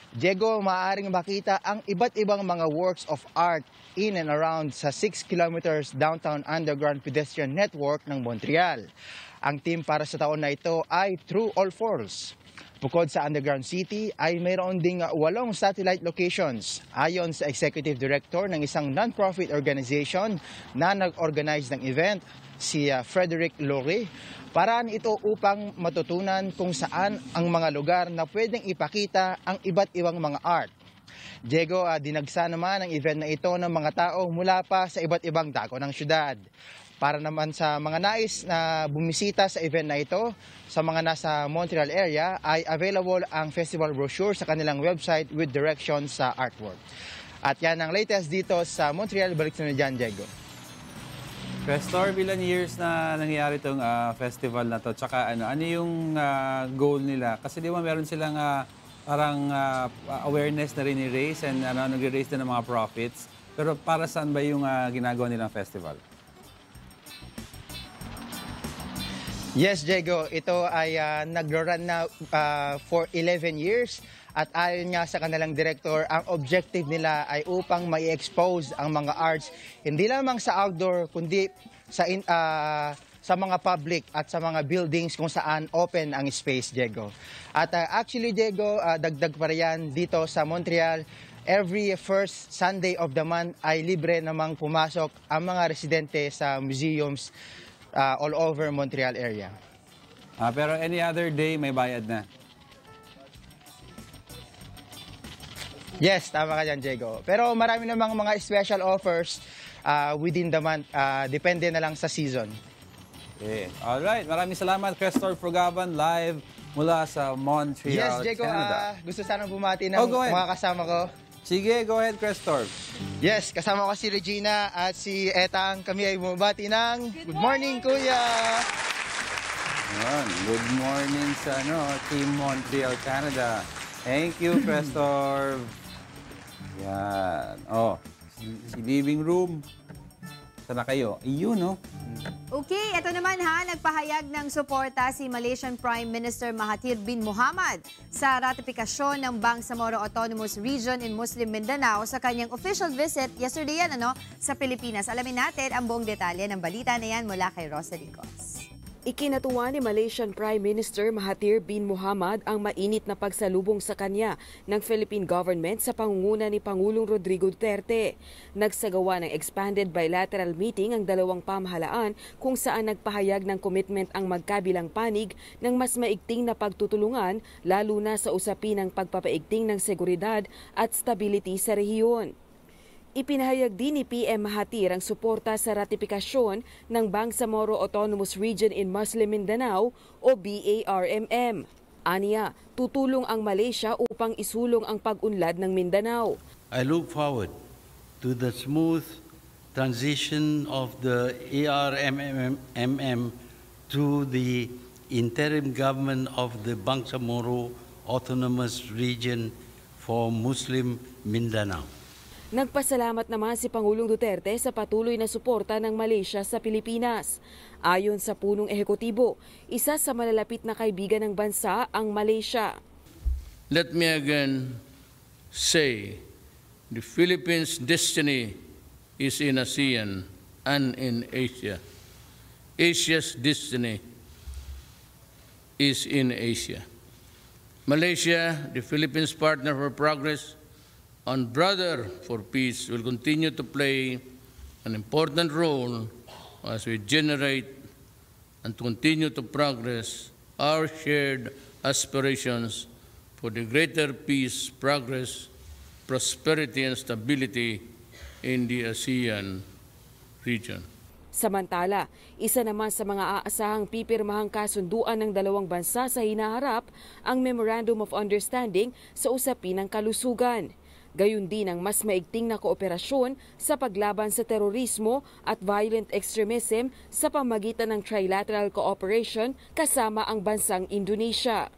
Diego, maaaring makita ang iba't ibang mga works of art in and around sa 6 kilometers downtown underground pedestrian network ng Montreal. Ang team para sa taon na ito ay True All Falls. Bukod sa underground city ay mayroon ding 8 satellite locations. Ayon sa executive director ng isang non-profit organization na nag-organize ng event, si Frederick Laurie, paraan ito upang matutunan kung saan ang mga lugar na pwedeng ipakita ang iba't ibang mga art. Diego, dinagsa naman ang event na ito ng mga tao mula pa sa iba't ibang dako ng syudad. Para naman sa mga nais na bumisita sa event na ito, sa mga nasa Montreal area, ay available ang festival brochure sa kanilang website with directions sa artwork. At yan ang latest dito sa Montreal. Balik sa dyan, Diego. Crestor, ilan years na nangyayari itong festival na to? Tsaka ano yung goal nila? Kasi di ba meron silang parang awareness na rin ni-raise and nag-raise din ng mga profits. Pero para saan ba yung ginagawa nilang festival? Yes, Diego. Ito ay nag-run na for 11 years. At ayon nga sa kanilang director, ang objective nila ay upang mai-expose ang mga arts hindi lamang sa outdoor kundi sa mga public at sa mga buildings kung saan open ang space, Diego. At actually, Diego, dagdag pa riyan dito sa Montreal, every first Sunday of the month ay libre namang pumasok ang mga residente sa museums all over Montreal area. Pero any other day may bayad na? Yes, tama ka dyan, Diego. Pero marami namang mga special offers within the month. Depende na lang sa season. Okay. Alright, maraming salamat, Crestor Fugavan, live mula sa Montreal, yes, Diego, Canada. Gusto sanang bumati ng mga kasama ko. Sige, go ahead, Crestor. Yes, kasama ko si Regina at si Etang. Kami ay bumati ng Good Morning, Kuya! Yan, good morning sa Team Montreal, Canada. Thank you, Crestor. Yan. Si living room. Sana kayo? Iyon, no? Okay, ito naman nagpahayag ng suporta si Malaysian Prime Minister Mahathir bin Mohamad sa ratifikasyon ng Bangsamoro Autonomous Region in Muslim Mindanao sa kanyang official visit yesterday sa Pilipinas. Alamin natin ang buong detalye ng balita na yan mula kay Rosa Ricos. Ikinatuwa ni Malaysian Prime Minister Mahathir bin Mohamad ang mainit na pagsalubong sa kanya ng Philippine government sa pangunguna ni Pangulong Rodrigo Duterte. Nagsagawa ng expanded bilateral meeting ang dalawang pamahalaan kung saan nagpahayag ng commitment ang magkabilang panig ng mas maigting na pagtutulungan lalo na sa usapin ng pagpapaigting ng seguridad at stability sa rehiyon. Ipinahayag din ni PM Mahathir ang suporta sa ratifikasyon ng Bangsamoro Autonomous Region in Muslim Mindanao o BARMM. Aniya, tutulong ang Malaysia upang isulong ang pag-unlad ng Mindanao. I look forward to the smooth transition of the ARMM to the interim government of the Bangsamoro Autonomous Region for Muslim Mindanao. Nagpasalamat naman si Pangulong Duterte sa patuloy na suporta ng Malaysia sa Pilipinas. Ayon sa punong ehekutibo, isa sa malalapit na kaibigan ng bansa ang Malaysia. Let me again say, the Philippines' destiny is in ASEAN and in Asia. Asia's destiny is in Asia. Malaysia, the Philippines' partner for progress, and brother for peace will continue to play an important role as we generate and continue to progress our shared aspirations for the greater peace, progress, prosperity, and stability in the ASEAN region. Samantala, isa naman sa mga aasahang pipirmahang kasunduan ng dalawang bansa sa hinaharap ang Memorandum of Understanding sa usapin ng kalusugan. Gayun din ang mas maigting na kooperasyon sa paglaban sa terorismo at violent extremism sa pamagitan ng trilateral cooperation kasama ang bansang Indonesia.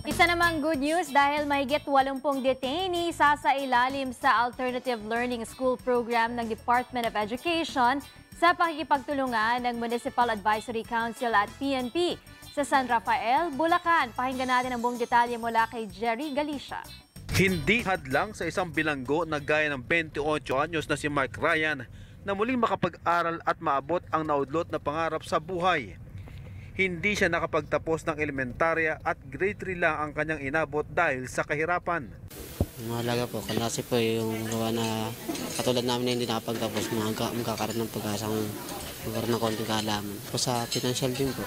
Isa namang good news dahil mahigit 80 detainees sasailalim sa Alternative Learning School Program ng Department of Education sa pakikipagtulungan ng Municipal Advisory Council at PNP. Sa San Rafael, Bulacan, pakinggan natin ang buong detalye mula kay Jerry Galicia. Hindi hadlang sa isang bilanggo na gaya ng 28 anyos na si Mark Ryan na muling makapag-aral at maabot ang naudlot na pangarap sa buhay. Hindi siya nakapagtapos ng elementarya at grade 3 lang ang kanyang inabot dahil sa kahirapan. Mahalaga po, kasi po yung gawa na katulad namin na hindi nakapagtapos, magkakaroon ng pag-asang magkaroon ng konting kaalaman. Po sa financial din po,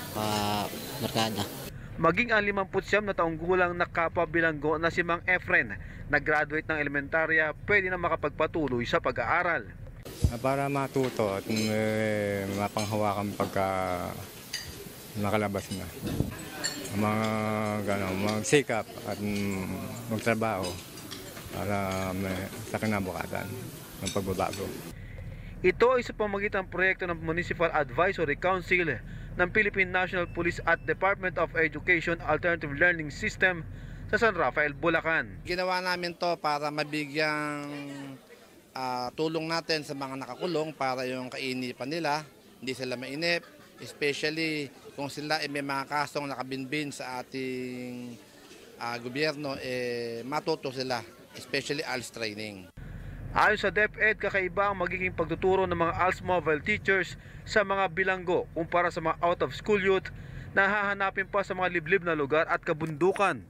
barkada. Maging ang 59 na taong gulang na kapabilanggo na si Mang Efren, nag-graduate ng elementarya, pwede na makapagpatuloy sa pag-aaral. Para matuto at mapanghawakan pagka nakalabas na. Magsikap at magtrabaho para sa kinabukasan ng pagbabago. Ito ay sa pamagitan ng proyekto ng Municipal Advisory Council ng Philippine National Police at Department of Education Alternative Learning System sa San Rafael, Bulacan. Ginawa namin to para mabigyang tulong natin sa mga nakakulong para yung kainipan nila, hindi sila mainip, especially kung sila may mga kasong nakabinbin sa ating gobyerno, matuto sila, especially ALS training. Ayon sa DepEd, kakaiba ang magiging pagtuturo ng mga ALS mobile teachers sa mga bilanggo kumpara sa mga out-of-school youth na hahanapin pa sa mga liblib na lugar at kabundukan.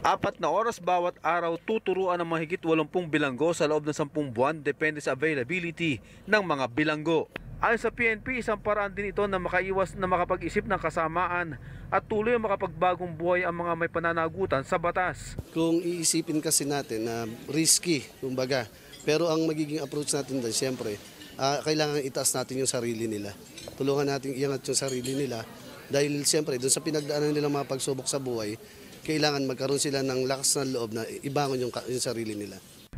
4 na oras bawat araw tuturuan ng mahigit 80 bilanggo sa loob ng 10 buwan depende sa availability ng mga bilanggo. Ayon sa PNP, isang paraan din ito na makaiwas na makapag-isip ng kasamaan at tuloy ang makapagbagong buhay ang mga may pananagutan sa batas. Kung iisipin kasi natin na risky, kumbaga, pero ang magiging approach natin doon, siyempre, kailangan itaas natin yung sarili nila. Tulungan natin iangat yung sarili nila dahil siyempre, doon sa pinagdaanan nilang mga pagsubok sa buhay, kailangan magkaroon sila ng lakas ng loob na ibangon yung sarili nila.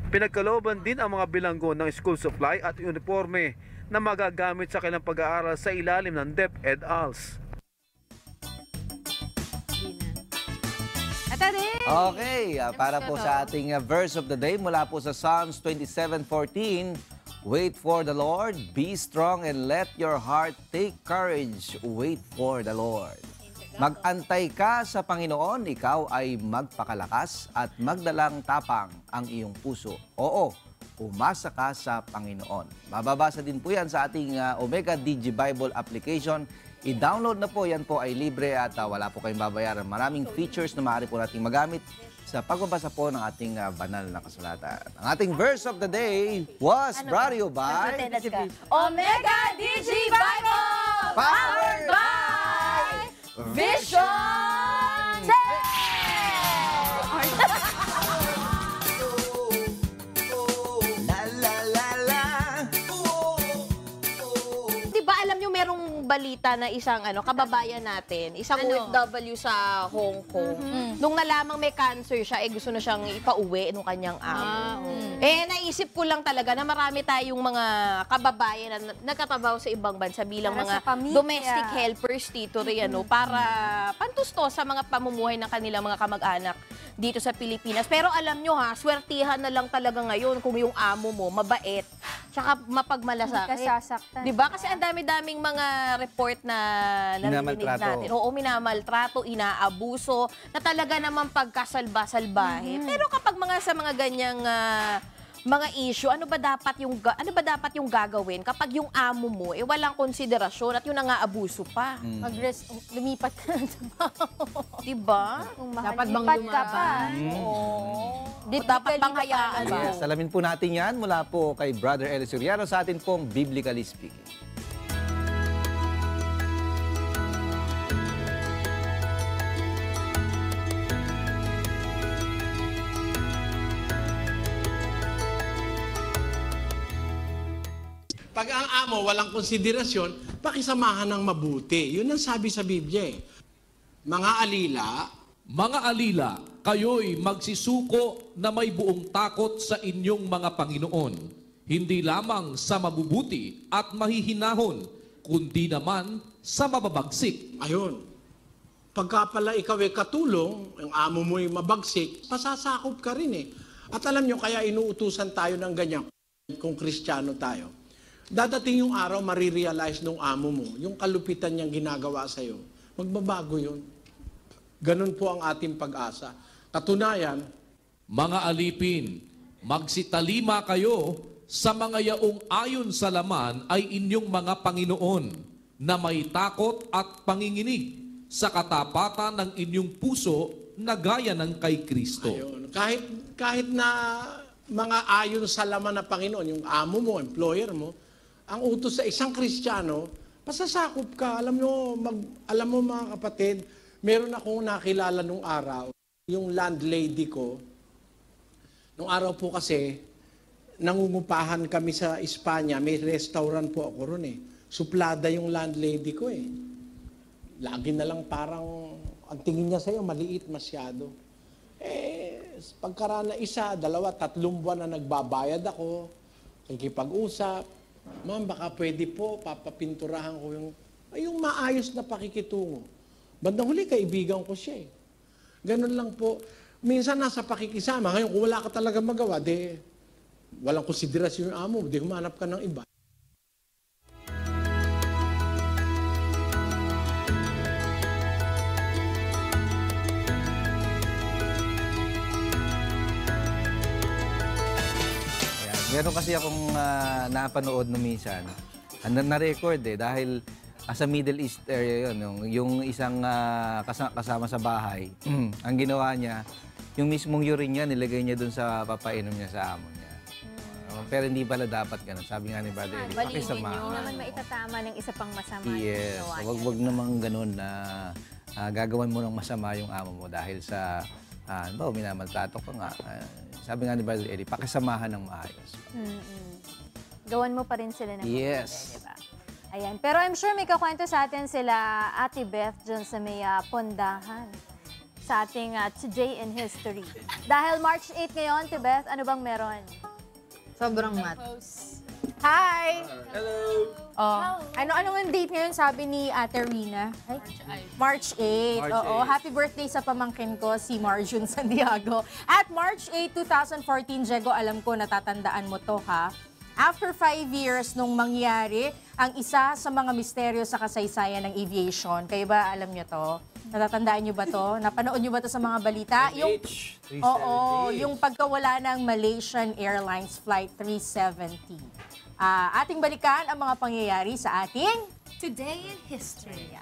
Pinagkalooban din ang mga bilanggo ng school supply at uniforme na magagamit sa kanilang pag-aaral sa ilalim ng DepEd ALS. Okay, para po sa ating verse of the day mula po sa Psalms 27:14, Wait for the Lord, be strong and let your heart take courage. Wait for the Lord. Mag-antay ka sa Panginoon, ikaw ay magpakalakas at magdalang tapang ang iyong puso. Oo, umasa ka sa Panginoon. Mababasa din po yan sa ating Omega Digi Bible application. I-download na po, yan po ay libre at wala po kayong babayaran. Maraming features na maaari po nating magamit sa pagbabasa po ng ating banal na kasulatan. Ang ating verse of the day was brought to you by Omega Digi Bible! Powered by Vision 10! Diba alam nyo merong balita na isang kababayan natin, isang OFW sa Hong Kong. Nung nalamang may cancer siya, gusto na siyang ipauwi nung kanyang amo. Naisip ko lang talaga na marami tayong mga kababayan na nagkatabaho sa ibang bansa bilang Para mga domestic helpers dito rin, para pantusto sa mga pamumuhay ng kanilang mga kamag-anak dito sa Pilipinas. Pero alam nyo swertihan na lang talaga ngayon kung yung amo mo mabait, tsaka mapagmalasakit. Kasasaktan. Diba? Kasi ang dami-daming mga report na narinig natin. Oo, minamaltrato, inaabuso, na talaga naman pagkasalba-salbahe. Pero kapag sa mga ganyang mga issue, ano ba dapat yung gagawin kapag yung amo mo walang konsiderasyon at yung nangaabuso pa? Lumipat ka na sa baho. Diba? Dapat bang lumaban? Dapat bang hayaan ba? Yes, alamin po natin yan mula po kay Brother Eli Soriano sa atin pong Biblically Speaking. Pag ang amo walang konsiderasyon, pakisamahan ng mabuti. Yun ang sabi sa Biblia. Mga alila, kayo'y magsisuko na may buong takot sa inyong mga Panginoon, hindi lamang sa mabubuti at mahihinahon, kundi naman sa mababagsik. Ayun. Pagka pala ikaw ay katulong, ang amo mo ay mabagsik, pasasakop ka rin At alam nyo, kaya inuutusan tayo ng ganyan kung Kristiyano tayo. Dadating yung araw, marirealize nung amo mo, yung kalupitan niyang ginagawa sa'yo, magbabago yun. Ganun po ang ating pag-asa. Katunayan, mga alipin, magsitalima kayo sa mga yaong ayon sa laman ay inyong mga Panginoon na may takot at panginginig sa katapatan ng inyong puso na gaya ng kay Kristo. Ayun. Kahit na mga ayon sa laman na Panginoon, yung amo mo, employer mo, ang utos sa isang Kristiyano, pasasakop ka. Alam mo mga kapatid, meron akong nakilala nung araw, yung landlady ko. Nung araw po kasi, nangungupahan kami sa Espanya, may restaurant po ako ron Suplada yung landlady ko Lagi na lang parang, ang tingin niya sa'yo, maliit masyado. Pagkarana 1, 2, 3 buwan na nagbabayad ako, nakikipag-usap, ma'am, baka pwede po, papapinturahan ko yung maayos na pakikitungo. Bandang huli, kaibigan ko siya Ganun lang po. Minsan nasa pakikisama, ngayon kung wala ka talaga magawa, walang konsiderasyon yung amo, humanap ka ng iba. Meron kasi akong napanood no minsan, na-record dahil sa Middle East area yun, yung isang kasama sa bahay, ang ginawa niya, yung mismong urine niya, nilagay niya dun sa papainom niya sa amo niya. Pero hindi pala dapat ganun. Sabi nga ni Brother Eli, pakisama. Hindi naman maitatama ng isa pang masama. Yes, wag naman ganun na gagawan mo ng masama yung amo mo dahil sa minamaltrato ka nga. Sabi nga ni Brother Eli, pakisamahan ng maayos. Gawan mo pa rin sila ng yes. Diba? Ayan. Pero I'm sure may kakwento sa atin sila Ate Beth dyan sa may pondahan sa ating Today in History. Dahil March 8 ngayon, Ate Beth, ano bang meron? Sobrang mat. Hi! Hello! Ano ang date ngayon, sabi ni Ate Rina? March 8. Oo, happy birthday sa pamangkin ko, si Marjun Santiago. At March 8, 2014, Diego, alam ko natatandaan mo to ha. after 5 years nung mangyari ang isa sa mga misteryo sa kasaysayan ng aviation. Kayo ba alam nyo to? Natatandaan nyo ba to? Napanood nyo ba to sa mga balita? Yung pagkawala ng Malaysian Airlines Flight 370. Ating balikan ang mga pangyayari sa ating Today in History.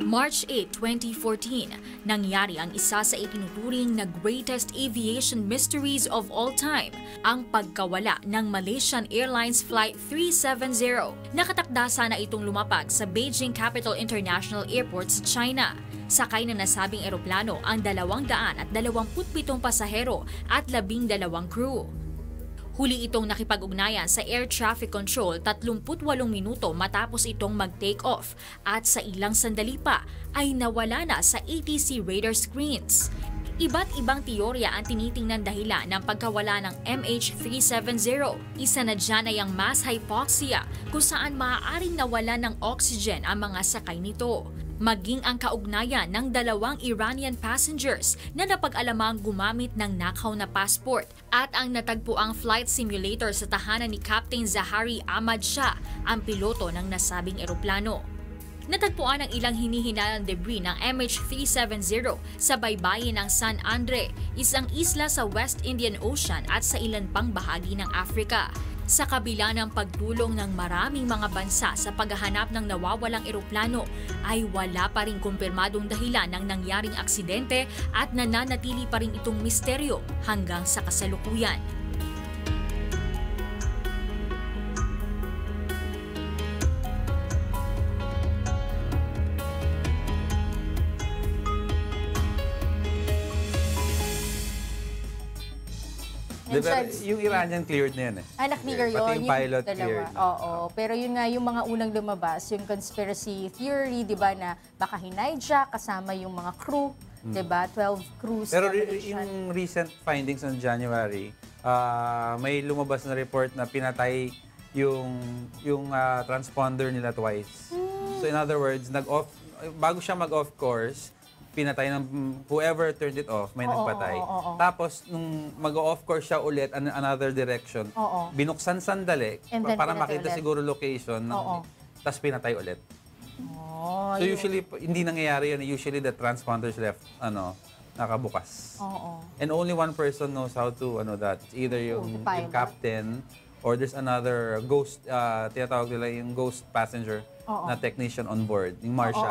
March 8, 2014, nangyari ang isa sa itinuturing na greatest aviation mysteries of all time, ang pagkawala ng Malaysian Airlines Flight 370. Nakatakda sana itong lumapag sa Beijing Capital International Airport sa China. Sakay na nasabing eroplano ang 227 pasahero at 12 crew. Huli itong nakipag-ugnayan sa air traffic control 38 minuto matapos itong mag-take off at sa ilang sandali pa ay nawala na sa ATC radar screens. Iba't ibang teorya ang tinitingnan dahilan ng pagkawala ng MH370. Isa na dyan ay ang mass hypoxia kung saan maaaring nawala ng oxygen ang mga sakay nito. Maging ang kaugnayan ng 2 Iranian passengers na napag-alamang gumamit ng nakaw na passport at ang natagpuang flight simulator sa tahanan ni Captain Zahari Ahmad Shah, ang piloto ng nasabing eroplano. Natagpuan ang ilang hinihinalang debris ng MH370 sa baybayin ng San Andre, isang isla sa West Indian Ocean at sa ilan pang bahagi ng Africa. Sa kabila ng pagtulong ng maraming mga bansa sa paghahanap ng nawawalang eroplano, ay wala pa rin kumpirmadong dahilan ng nangyaring aksidente at nananatili pa rin itong misteryo hanggang sa kasalukuyan. Yung Iranian cleared na yan eh. Na-clear yun. Pati yung pilot dalawa. cleared. Oo. Pero yun nga, yung mga unang lumabas, yung conspiracy theory, di ba, na baka hinayjack kasama yung mga crew, di ba? 12 crews. Pero yung recent findings on January, may lumabas na report na pinatay yung transponder nila twice. So in other words, bago siya mag-off course, pinatay ng whoever turned it off, may nagpatay. Tapos, nung mag-off course siya ulit, another direction, binuksan sandali para makita siguro location, tapos pinatay ulit. So usually, hindi nangyayari yun. Usually, the transponders left, nakabukas. And only one person knows how to, that. It's either yung captain, or there's another ghost, tinatawag nila yung ghost passenger na technician on board, yung marshal.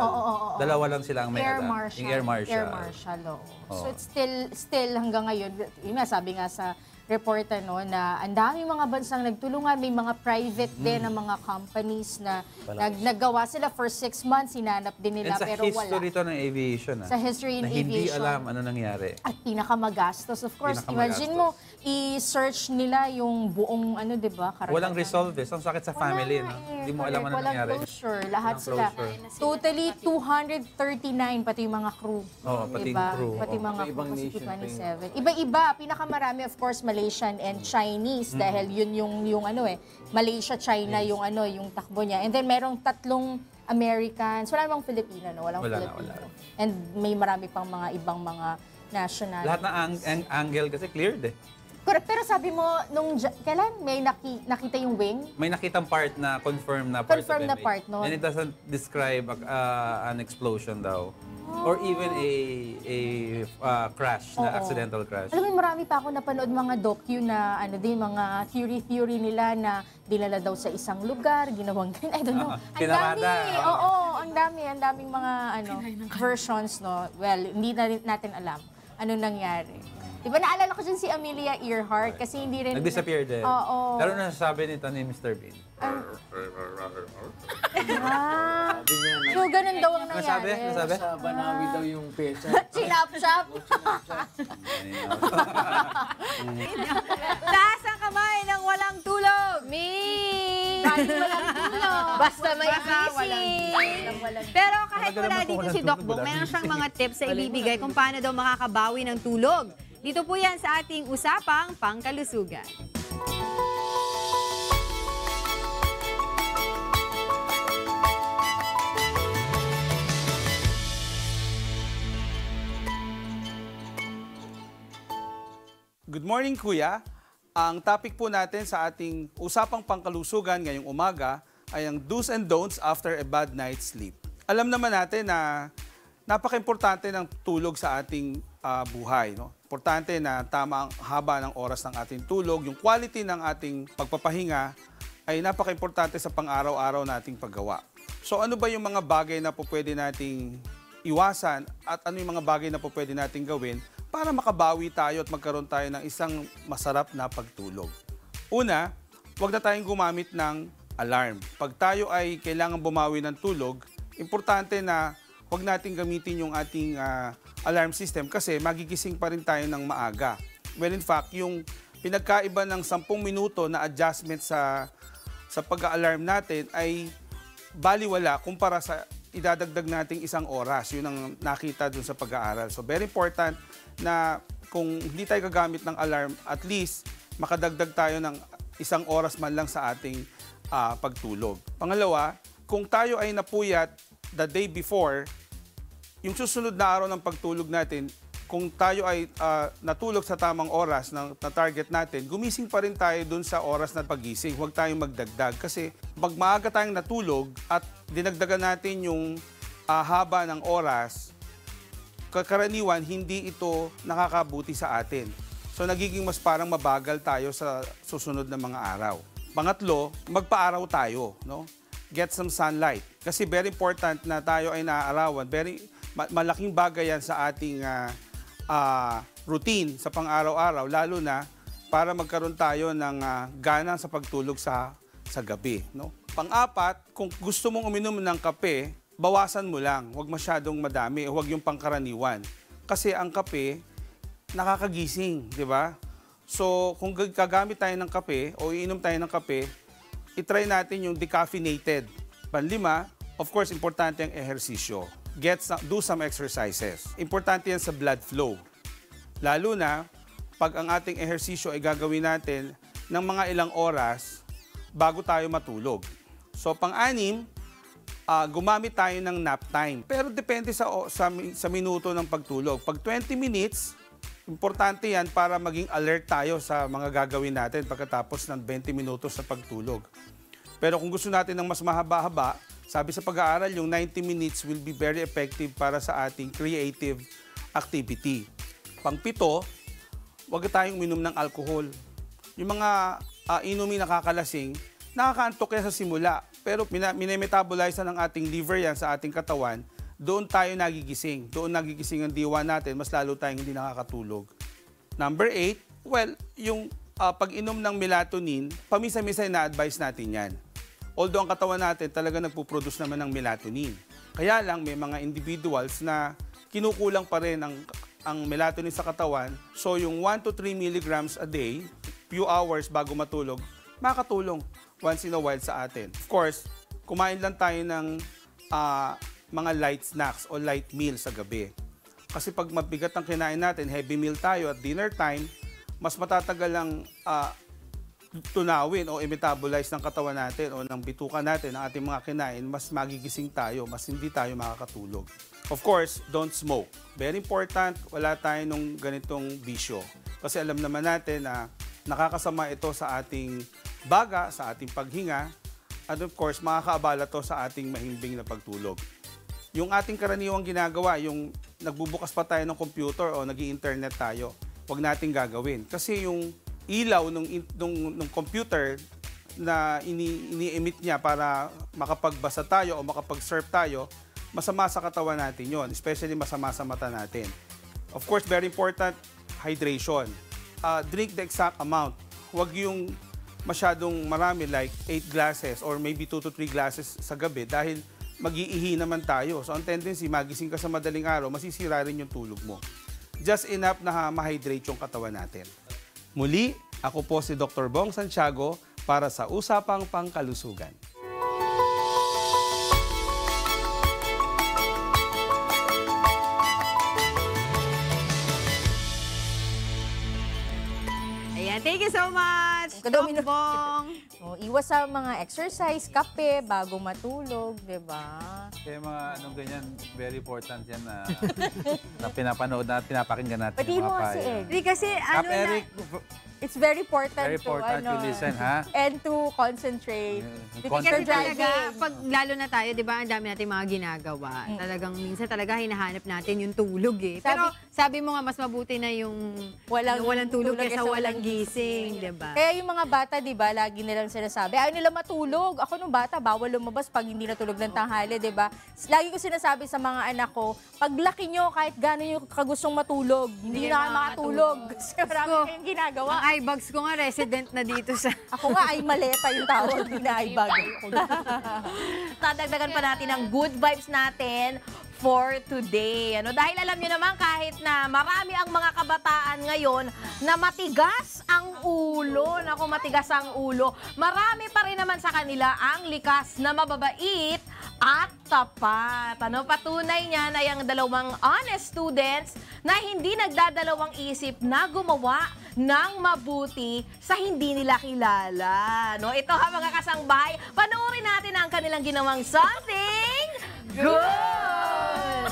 Dalawa lang sila ang may Air alam. Marshal. Yung Air Marshal. Air Marshal, So it's still hanggang ngayon, yun nga, sabi nga sa report na ang daming mga bansang nagtulungan, may mga private din na mga companies na naggawa sila for 6 months, hinanap din nila, pero wala. Sa history to ng aviation. Sa history in aviation. Hindi aviation. alam ano nangyari. At pinakamagastos, of course. Imagine mo, i-search nila yung buong, di ba? Walang resolve eh. Ang sakit sa family, no? Hindi mo alam ano nangyari. Walang closure. Lahat sila. Totally 239, pati yung mga crew. Pati yung crew. Pati mga crew, kasi 27. Iba-iba. Pinakamarami, of course, Malaysian and Chinese. Dahil yun yung Malaysia, China, yung takbo niya. And then, merong 3 Americans. Wala namang Filipino, no? Walang Filipino. Wala. And may marami pang mga ibang mga nationalities. Lahat ng angle kasi cleared eh. Pero sabi mo, kailan may nakita yung wing? May nakitang part na confirmed na part Confirmed of na part, no? And it doesn't describe an explosion daw. Or even a crash, na accidental crash. Alam mo, marami pa ako napanood mga docu na mga theory nila na dinala daw sa isang lugar, ginawang I don't know. Ang dami. Ang daming mga versions, no? Well, hindi na natin alam ano nangyari. Diba naalala ko dyan si Amelia Earhart kasi hindi rin... Nag-disappear din. Oo. Pero nasasabi nito ni Mr. Bean. So, ganun daw ang nangyari. Nasabi? Sa Banawi daw yung pecha. Chinap-chap. Taas ang kamay ng walang tulog. Walang tulog. Basta may gising. Pero kahit wala dito si Doc Book, meron siyang mga tips na ibibigay kung paano daw makakabawi ng tulog. Dito po yan sa ating usapang pangkalusugan. Good morning, Kuya. Ang topic po natin sa ating usapang pangkalusugan ngayong umaga ay ang do's and don'ts after a bad night's sleep. Alam naman natin na napaka-importante ng tulog sa ating buhay. No? Importante na tama ang haba ng oras ng ating tulog. Yung quality ng ating pagpapahinga ay napaka-importante sa pang-araw-araw nating paggawa. So ano ba yung mga bagay na po pwede nating iwasan at ano yung mga bagay na po pwede nating gawin para makabawi tayo at magkaroon tayo ng isang masarap na pagtulog? Una, huwag na tayong gumamit ng alarm. Pag tayo ay kailangan bumawi ng tulog, importante na huwag nating gamitin yung ating alarm system kasi magigising pa rin tayo ng maaga. Well, in fact, yung pinagkaiba ng 10 minuto na adjustment sa pag-alarm natin ay baliwala kumpara sa idadagdag nating 1 oras. Yun ang nakita dun sa pag-aaral. So, very important na kung hindi tayo gagamit ng alarm, at least makadagdag tayo ng 1 oras man lang sa ating pagtulog. Pangalawa, kung tayo ay napuyat the day before, yung susunod na araw ng pagtulog natin, kung tayo ay natulog sa tamang oras na target natin, gumising pa rin tayo dun sa oras na pagising. Huwag tayong magdagdag. Kasi pag maaga tayong natulog at dinagdagan natin yung haba ng oras, karaniwan, hindi ito nakakabuti sa atin. So, nagiging mas parang mabagal tayo sa susunod na mga araw. Pangatlo, magpaaraw tayo. No? Get some sunlight. Kasi very important na tayo ay naaarawan. Malaking bagay yan sa ating routine sa pang-araw-araw, lalo na para magkaroon tayo ng gana sa pagtulog sa gabi. No? Pang-apat, kung gusto mong uminom ng kape, bawasan mo lang, huwag masyadong madami, huwag yung pangkaraniwan. Kasi ang kape, nakakagising, di ba? So, kung gagamit tayo ng kape o iinom tayo ng kape, itry natin yung decaffeinated. Panlima, of course, importante ang ehersisyo. Do some exercises. Importante yan sa blood flow. Lalo na, pag ang ating ehersisyo ay gagawin natin ng mga ilang oras bago tayo matulog. So, pang-anim, gumamit tayo ng nap time. Pero depende sa minuto ng pagtulog. Pag 20 minutes, importante yan para maging alert tayo sa mga gagawin natin pagkatapos ng 20 minutos sa pagtulog. Pero kung gusto natin ng mas mahaba-haba, sabi sa pag-aaral, yung 90 minutes will be very effective para sa ating creative activity. Pang-pito, huwag tayong uminom ng alcohol. Yung mga inumin nakakalasing, nakakaantok yan sa simula. Pero minemetabolize na ng ating liver yan sa ating katawan, doon tayo nagigising. Doon nagigising ang diwa natin, mas lalo tayong hindi nakakatulog. Number 8, well, yung pag-inom ng melatonin, pamisa-misa na-advise natin yan. Although ang katawan natin talaga nagpuproduce naman ng melatonin. Kaya lang may mga individuals na kinukulang pa rin ang melatonin sa katawan. So yung 1 to 3 milligrams a day, few hours bago matulog, makakatulong once in a while sa atin. Of course, kumain lang tayo ng mga light snacks o light meal sa gabi. Kasi pag mabigat ang kinain natin, heavy meal tayo at dinner time, mas matatagal ang tunawin o i-metabolize ng katawan natin o ng bituka natin ang ating mga kinain, mas magigising tayo, mas hindi tayo makakatulog. Of course, don't smoke. Very important, wala tayo nung ganitong bisyo. Kasi alam naman natin na nakakasama ito sa ating baga, sa ating paghinga, at of course, makakaabala to sa ating mahimbing na pagtulog. Yung ating karaniwang ginagawa, yung nagbubukas pa tayo ng computer o nag-i-internet tayo, huwag nating gagawin. Kasi yung ilaw ng computer na ini-emit niya para makapagbasa tayo o makapag-surf tayo, masama sa katawan natin yon, especially masama sa mata natin. Of course, very important, hydration. Drink the exact amount. Huwag yung masyadong marami like 8 glasses or maybe 2 to 3 glasses sa gabi dahil mag-iihi naman tayo. So, ang tendency, magising ka sa madaling araw, masisira rin yung tulog mo. Just enough na ma-hydrate yung katawan natin. Muli, ako po si Dr. Bong Santiago para sa Usapang Pangkalusugan. Ayan, thank you so much, Doc Bong. iwas sa mga exercise, kape, bago matulog, di ba? Kaya mga anong ganyan, very important yan na pinapanood na pinapakinggan natin. Pati mo kasi Hindi kasi ano na... Eric, it's very important, very important to listen, ha? And to concentrate. Kasi talaga, pag lalo na tayo, di ba, ang dami natin mga ginagawa. Talagang minsan talaga hinahanap natin yung tulog eh. Pero sabi mo nga, mas mabuti na yung walang tulog kaysa walang gising, di ba? Kaya yung mga bata, di ba, lagi nilang sinasabi, ayaw nila matulog. Ako nung bata, bawal lumabas pag hindi natulog ng tanghali, di ba? Lagi ko sinasabi sa mga anak ko, paglaki nyo, kahit gano'n yung kagustong matulog, hindi nyo na kayo makatulog. Kasi marami kayong ginagawa. Ang eye bags ko nga, resident na dito sa... Ako nga, ay maleta yung tawag nila, eye bag. Dadagdagan pa natin ang good vibes natin for today. Dahil alam nyo naman, kahit na marami ang mga kabataan ngayon na matigas ang ulo, matigas ang ulo, marami pa rin naman sa kanila ang likas na mababait at tapat. Patunay niyan ay ang dalawang honest students na hindi nagdadalawang isip na gumawa ng mabuti sa hindi nila kilala. Ito ha mga kasangbahay, panoorin natin ang kanilang ginawang something good!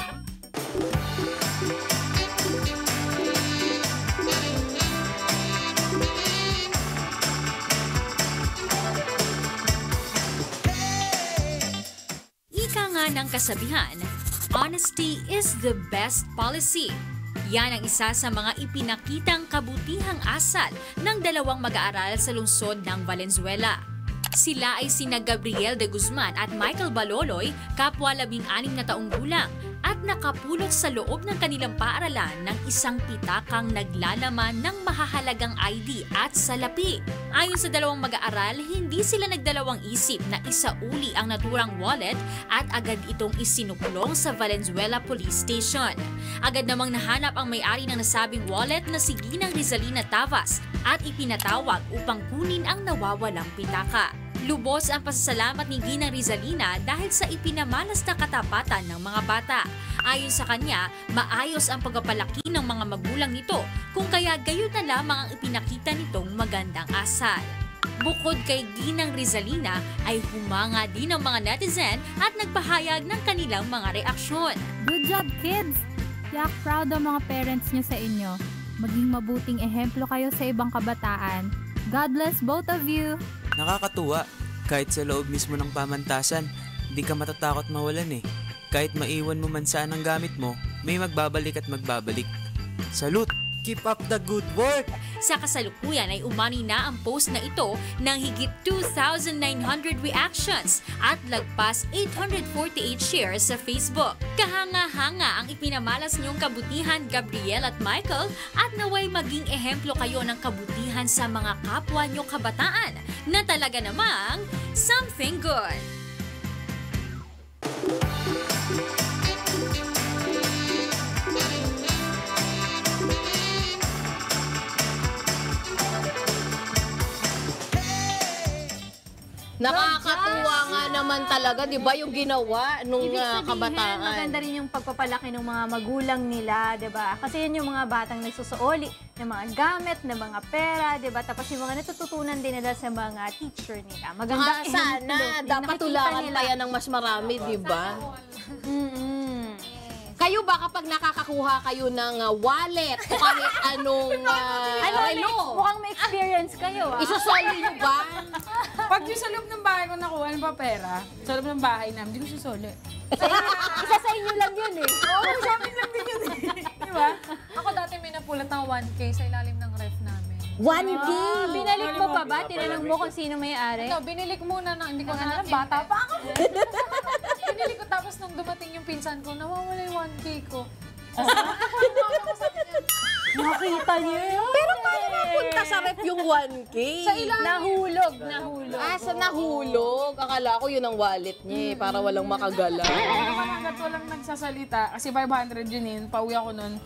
Ika nga ng kasabihan, honesty is the best policy. Yan ang isa sa mga ipinakitang kabutihang asal ng dalawang mag-aaral sa lungsod ng Valenzuela. Sila ay sina Gabriel de Guzman at Michael Baloloy, kapwa 16 na taong gulang, at nakapulot sa loob ng kanilang paaralan ng isang pitakang naglalaman ng mahahalagang ID at salapi. Ayon sa dalawang mag-aaral, hindi sila nagdalawang isip na isauli ang naturang wallet at agad itong isinukulong sa Valenzuela Police Station. Agad namang nahanap ang may-ari ng nasabing wallet na si Ginang Rizalina Tavas at ipinatawag upang kunin ang nawawalang pitaka. Lubos ang pasasalamat ni Ginang Rizalina dahil sa ipinamalas na katapatan ng mga bata. Ayon sa kanya, maayos ang pagpapalaki ng mga magulang nito, kung kaya gayon na lamang ang ipinakita nitong magandang asal. Bukod kay Ginang Rizalina ay humanga din ang mga netizen at nagpahayag ng kanilang mga reaksyon. Good job, kids! Yak proud ang mga parents nyo sa inyo. Maging mabuting ehemplo kayo sa ibang kabataan. God bless both of you! Nakakatuwa. Kahit sa loob mismo ng pamantasan, di ka matatakot mawalan eh. Kahit maiwan mo man saan ang gamit mo, may magbabalik at magbabalik. Salute! Keep up the good work! Sa kasalukuyan ay umani na ang post na ito ng higit 2,900 reactions at lagpas 848 shares sa Facebook. Kahanga-hanga ang ipinamalas niyong kabutihan, Gabriel at Michael, at naway maging ehemplo kayo ng kabutihan sa mga kapwa niyo kabataan na talaga namang something good. Nakakatuwa nga naman talaga, di ba, yung ginawa nung kabataan. Maganda rin yung pagpapalaki ng mga magulang nila, di ba? Kasi yun yung mga batang nagsusuoli ng mga gamit, ng mga pera, di ba? Tapos yung mga natututunan din nila sa mga teacher nila. Maganda sana, dapat tularan pa yan ng mas marami, di ba? Kayo ba kapag nakakakuha kayo ng wallet o kahit anong relo? Mukhang may experience kayo, ah. Isusoli nyo ba? Pag yung sa loob ng bahay ko nakuha ng pera, sa loob ng bahay namin, hindi ko susoli. Isa sa inyo lang yun eh. Oo, sa amin lang din yun eh. Diba? Ako dati may napulot ng 1K sa ilalim ng ref namin. 1K? Binalik mo pa ba? Tinanong mo kung sino may-ari? Ito, binilik muna ng, hindi ko alam, bata pa ako. Binili ko, tapos nung dumating yung pinsan ko, nawawala yung 1K ko. Nakita niyo yun. Pero paano napunta sa rep yung 1K? Sa ilalim. Nahulog. Sa nahulog. Akala ko yun ang wallet niya para walang makagala. Hanggat walang nagsasalita, kasi 500 yun yun, pauwi ako nun.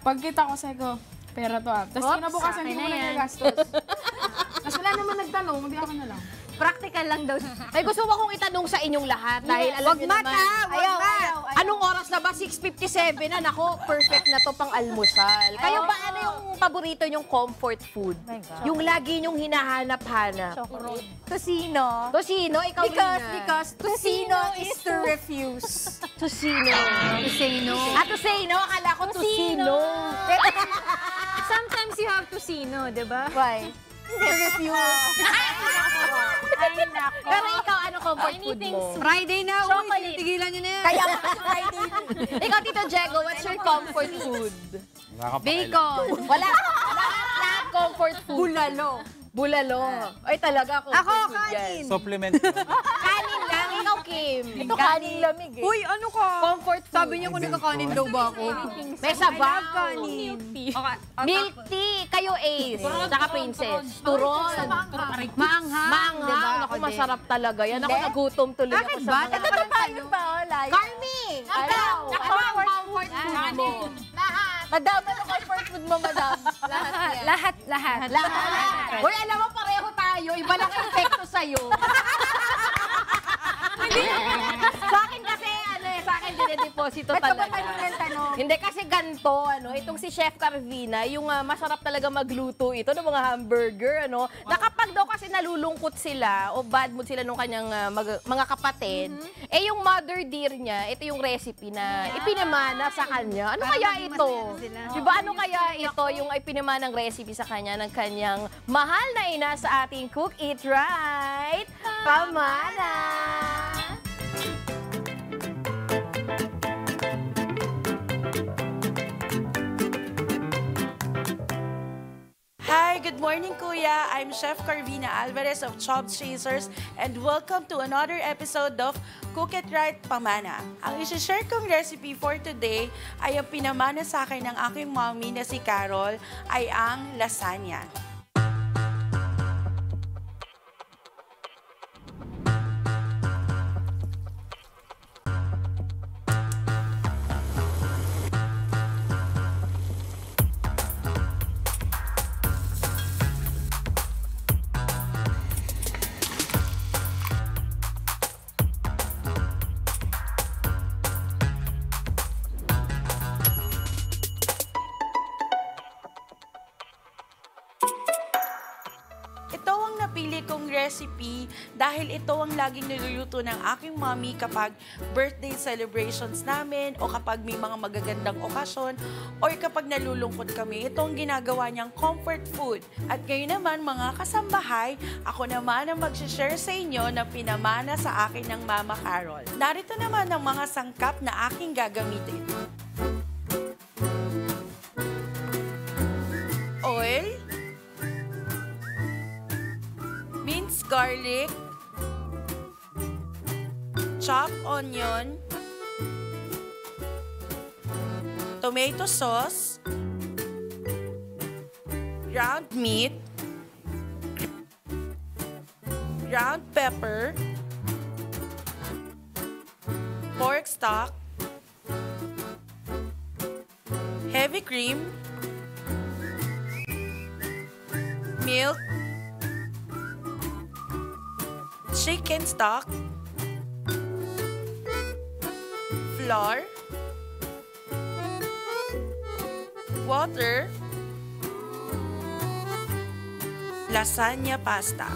Pagkita ko, sabi ko, pera to ah. Tapos kinabukasan, hindi mo nagagastos. Tapos wala naman nagtanong, hindi ako na lang. Practical lang daw. May gusto mo akong itanong sa inyong lahat dahil alam Wag niyo mata, naman. ayaw. Anong oras na ba? 6:57 na. Nako, perfect na to pang almusal. Kayo ba ano yung paborito nyong comfort food? Yung lagi nyong hinahanap-hanap? Tosino. Tosino? Ikaw Because tosino is to refuse. Tosino. Tosino. Tosino? Akala ko tosino. Sometimes you have to see, no, di ba? Why? Refuse. Ay, nako. Pero ikaw, ano comfort food mo? Friday na, Chocolate. tigilan nyo na yan. Kaya pa si Friday. Ikaw, Tito Diego, what's your comfort food? Bacon. Wala. Lahat comfort food. Bulalo. Ay, talaga comfort Ako, food yan. kanin. Supplement. Kanin lang. Ikaw, Kim. Ito kanin lamig eh. Uy, ano ka? Comfort food. Sabi niya kung nagkakanin daw ba ako? May sabaw. Kanin. Milk tea. Kayo, Ace. Tsaka Princess. Turon. Maanghang. Diba? Ako, masarap talaga yan. Ako, nagutom tuloy ako Bakit sa ba? mga... Ito na tayo ba? Carmi! Ano? Comfort food mo. Madam, ano comfort food mo, madam? Lahat. Uy, alam mo, pareho tayo. Iba lang ang epekto sa'yo. Sa akin kasi, sa akin dinedeposito talaga. Hindi kasi ganito, itong si Chef Carvina, yung masarap talaga magluto ito ng mga hamburger, na kapag daw kasi nalulungkot sila o bad mood sila nung kanyang mga kapatid, yung mother dear niya, ito yung recipe na ipinamana sa kanya. Ano kaya ito? Diba, ano kaya ito yung ipinamanang recipe sa kanya ng kanyang mahal na ina sa ating Cook It Right, Pamana! Hi, good morning Kuya. I'm Chef Carvina Alvarez of Chopped Chasers and welcome to another episode of Cook It Right, Pamana. Ang isi-share kong recipe for today ay ang pinamana sa akin ng aking mommy na si Carol ay ang lasagna. Ito ang napili kong recipe dahil ito ang laging niluluto ng aking mommy kapag birthday celebrations namin o kapag may mga magagandang okasyon or kapag nalulungkot kami. Ito ang ginagawa niyang comfort food. At ngayon naman mga kasambahay, ako naman ang mag-share sa inyo na pinamana sa akin ng Mama Carol. Narito naman ang mga sangkap na aking gagamitin. Oil, minced garlic, chopped onion, tomato sauce, ground meat, ground pepper, pork stock, heavy cream, milk, chicken stock, flour, water, lasagna pasta.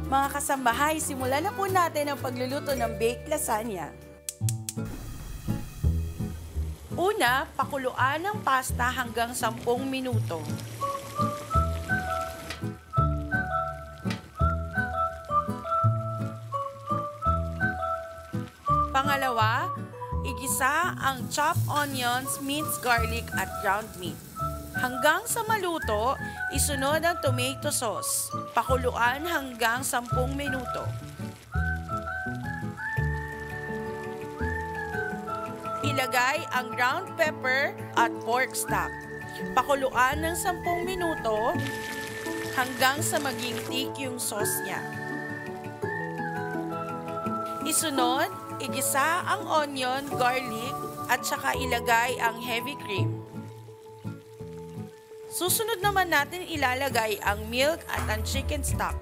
Mga kasambahay, simulan na po natin ang pagluluto ng baked lasagna. Una, pakuluan ng pasta hanggang 10 minuto. Pangalawa, igisa ang chopped onions, minced garlic at ground meat. Hanggang sa maluto, isunod ang tomato sauce. Pakuluan hanggang 10 minuto. Ilagay ang ground pepper at pork stock. Pakuluan ng 10 minuto hanggang sa maging thick yung sauce niya. Isunod, igisa ang onion, garlic, at saka ilagay ang heavy cream. Susunod naman natin ilalagay ang milk at ang chicken stock.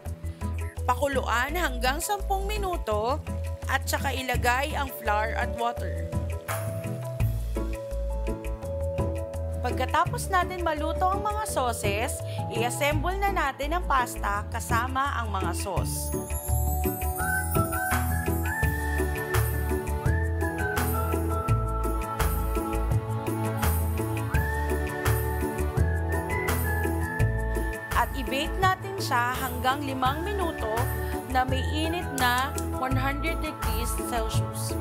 Pakuluan hanggang 10 minuto at saka ilagay ang flour at water. Pagkatapos natin maluto ang mga sauces, i-assemble na natin ang pasta kasama ang mga sauce. At i-bake natin siya hanggang 5 minuto na may init na 100 degrees Celsius.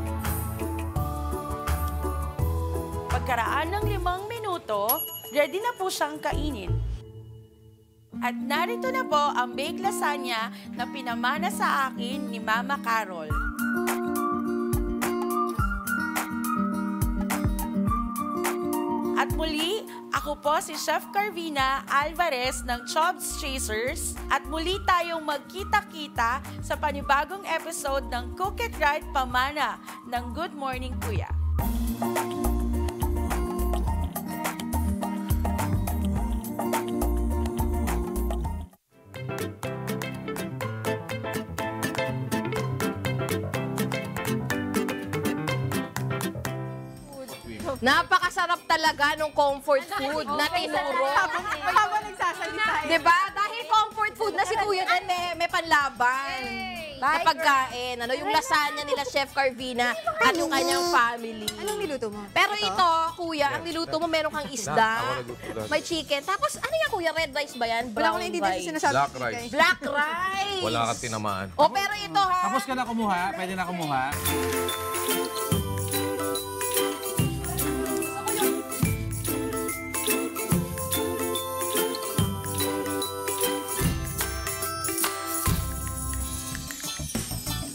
Pagkaraan ng 5 minuto, ready na po siyang kainin. At narito na po ang baked lasagna na pinamana sa akin ni Mama Carol. At muli, ako po si Chef Carvina Alvarez ng Chobs Chasers at muli tayong magkita-kita sa panibagong episode ng Cook It Right Pamana ng Good Morning Kuya. Napakasarap talaga ng comfort food na tinuro. Habang nagsasalita. Diba? Dahil comfort food na si Kuya din may panlaban. Na pagkain. Ano, yung lasagna nila Chef Carvina at yung kanyang family. Anong niluto mo? Pero ito, Kuya, ang niluto mo meron kang isda, may chicken. Tapos, ano yan, Kuya? Red rice ba yan? Wala ko Brown naintindihan rice? sa sinasabi. Black rice. Black rice. Wala kang tinamaan. O, pero ito ha. Tapos ka na kumuha? Pwede na kumuha?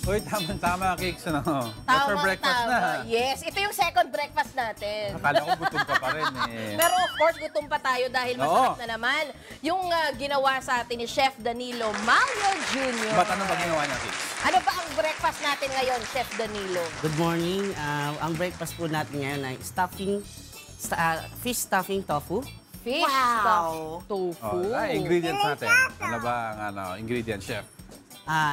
Uy, tama-tama, Kicks. Ano? What's for breakfast na? Yes, ito yung second breakfast natin. Akala ko gutom ka pa rin eh. Pero of course, gutom pa tayo dahil masarap na naman yung ginawa sa atin ni Chef Danilo Malio Jr. Ba't ano ba ginawa niya, Kicks? Ano ba ang breakfast natin ngayon, Chef Danilo? Good morning. Ang breakfast po natin ngayon ay fish stuffing tofu. Fish stuffed tofu. Ingredients natin. Ano ba ang ingredient, Chef?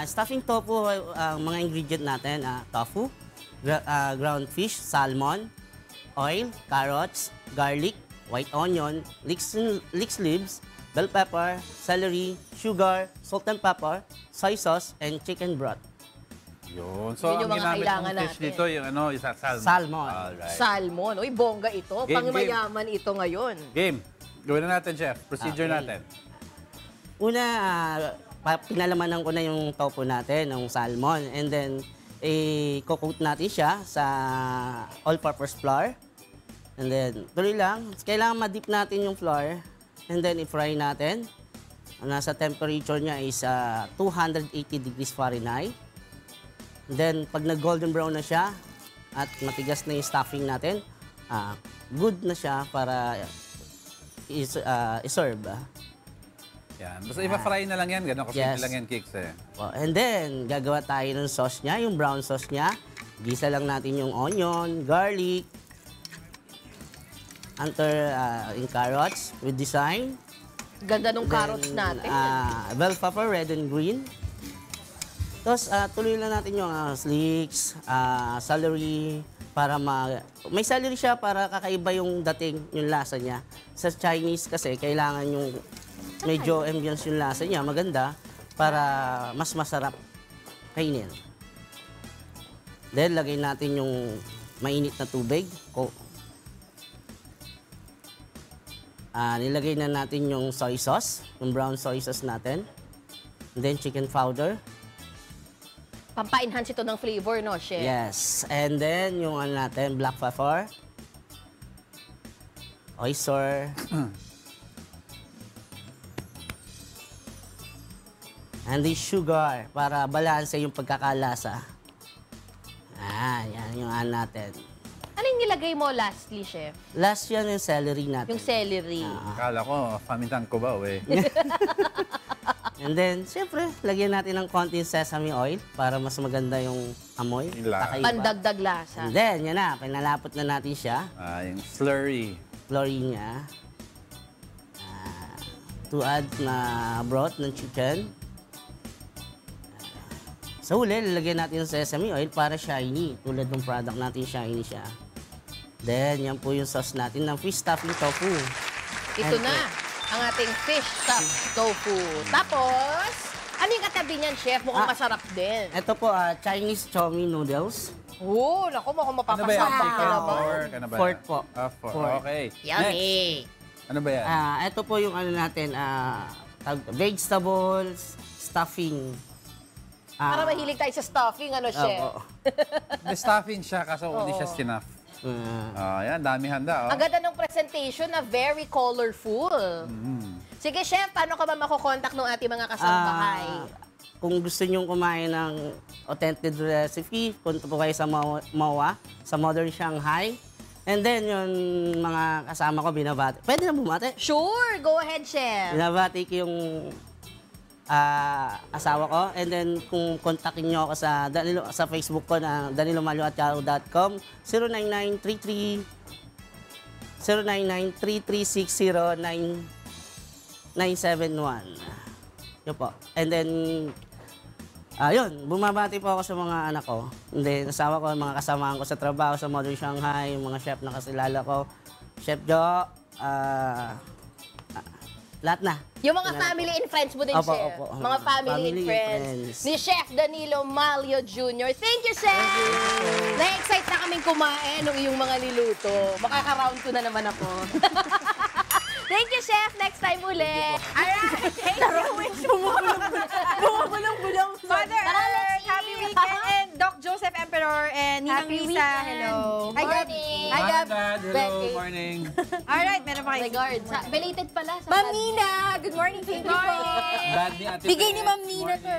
Stuffing tofu, mga ingredient natin, tofu, ground fish, salmon, oil, carrots, garlic, white onion, leeks leaves, bell pepper, celery, sugar, salt and pepper, soy sauce, and chicken broth. Yun. So, Yun yung ang mga ginamit kailangan ng fish natin. dito, yung salmon. Salmon. Alright. Salmon. Uy, bongga ito. Game, Pangmayaman ito ngayon. Game. Gawin na natin, Chef. Procedure Okay. natin. Una, pinalamanan ko na yung tofu natin, yung salmon. And then, i-coat natin siya sa all-purpose flour. And then, tuloy lang. Kailangan ma-dip natin yung flour. And then, i-fry natin. Ang nasa temperature niya is 280 degrees Fahrenheit. And then, pag nag-golden brown na siya at matigas na yung stuffing natin, good na siya para i-serve. Yan. Basta ipa-fry na lang yan. Ganun kasi Yes. lang yan, Kicks eh. And then, gagawa tayo ng sauce niya, yung brown sauce niya. Gisa lang natin yung onion, garlic, yung carrots with design. Ganda ng carrots natin. Bell pepper, red and green. Tapos, tuloy lang natin yung leeks, celery, para may celery siya para kakaiba yung dating, yung lasa niya. Sa Chinese kasi, kailangan yung medyo ambience yung lasa niya, maganda, para mas masarap kainin. Then, lagay natin yung mainit na tubig. Nilagay na natin yung soy sauce, yung brown soy sauce natin. And then, chicken powder. Pampa-enhance ito ng flavor, no, Chef? Yes. And then, yung natin, black pepper, oyster, and the sugar para balanse yung pagkakalasa. Yan yung natin. Ano yung nilagay mo lastly, Chef? Last yan yung celery natin. Yung celery. Akala ko, pamintan ko ba eh. And then, siyempre, lagyan natin ng konting sesame oil para mas maganda yung amoy. kakaiba. Pandagdag lasa. And then, yan na, pinalapot na natin siya. Yung slurry. Slurry niya. To add na broth ng chicken. Sa huli, lalagyan natin ng sesame oil para shiny. Tulad ng product natin, shiny siya. Then, yan po yung sauce natin ng fish stuffing tofu. Ito na, ang ating fish stuffed tofu. Tapos, ano yung katabi niyan, Chef? Mukhang masarap din. Ito po, Chinese chow mein noodles. Oo, naku, mukhang mapapasarap ka naman. Pork po. Pork. Okay. Yummy. Next. Ano ba yan? Ito po yung ano natin, vegetables, stuffing. Para mahilig tayo sa stuffing, ano, Chef? May stuffing siya, kaso hindi siya stinoff. Yan, dami handa. Ang ganda ng presentation na very colorful. Sige, Chef, paano ka ba makokontak ng ating mga kasambahay? Kung gusto nyong kumain ng authentic recipe, punta po kayo sa MOA, sa Modern Shanghai. And then, yung mga kasama ko, binabati. Pwede na bumati? Sure! Go ahead, Chef. Binabati ko yung asawa ko. And then, kung kontakin nyo ako sa Facebook ko na danilomalio@yahoo.com, 0993-3360971. Yun po. And then, yun, bumabati po ako sa mga anak ko. And then, asawa ko, mga kasamahan ko sa trabaho sa Modern Shanghai, yung mga chef na kasilala ko. Chef Jo, lahat na. Yung mga family and friends mo din, Opo, Chef. opo. Mga family and friends. Ni Chef Danilo Malio Jr. Thank you, Chef! Na-excite na kaming kumain ng iyong mga niluto. Makaka-round 2 na naman ako. Thank you, Chef. Next time ulit. Alright. Thank you. Bumabulong-bulong. Father Earth, happy weekend. And Doc Joseph Emperor and Ninang Happy Lisa. weekend. Hello. Hi, Gab. Hi, Gab. Hello, morning. Alright, meron pa kayo. Regards. Belated pala. Ma'am Nina, good morning. Thank you po. Dad ni Ate Bigay ni Pet. Ma'am Nina to.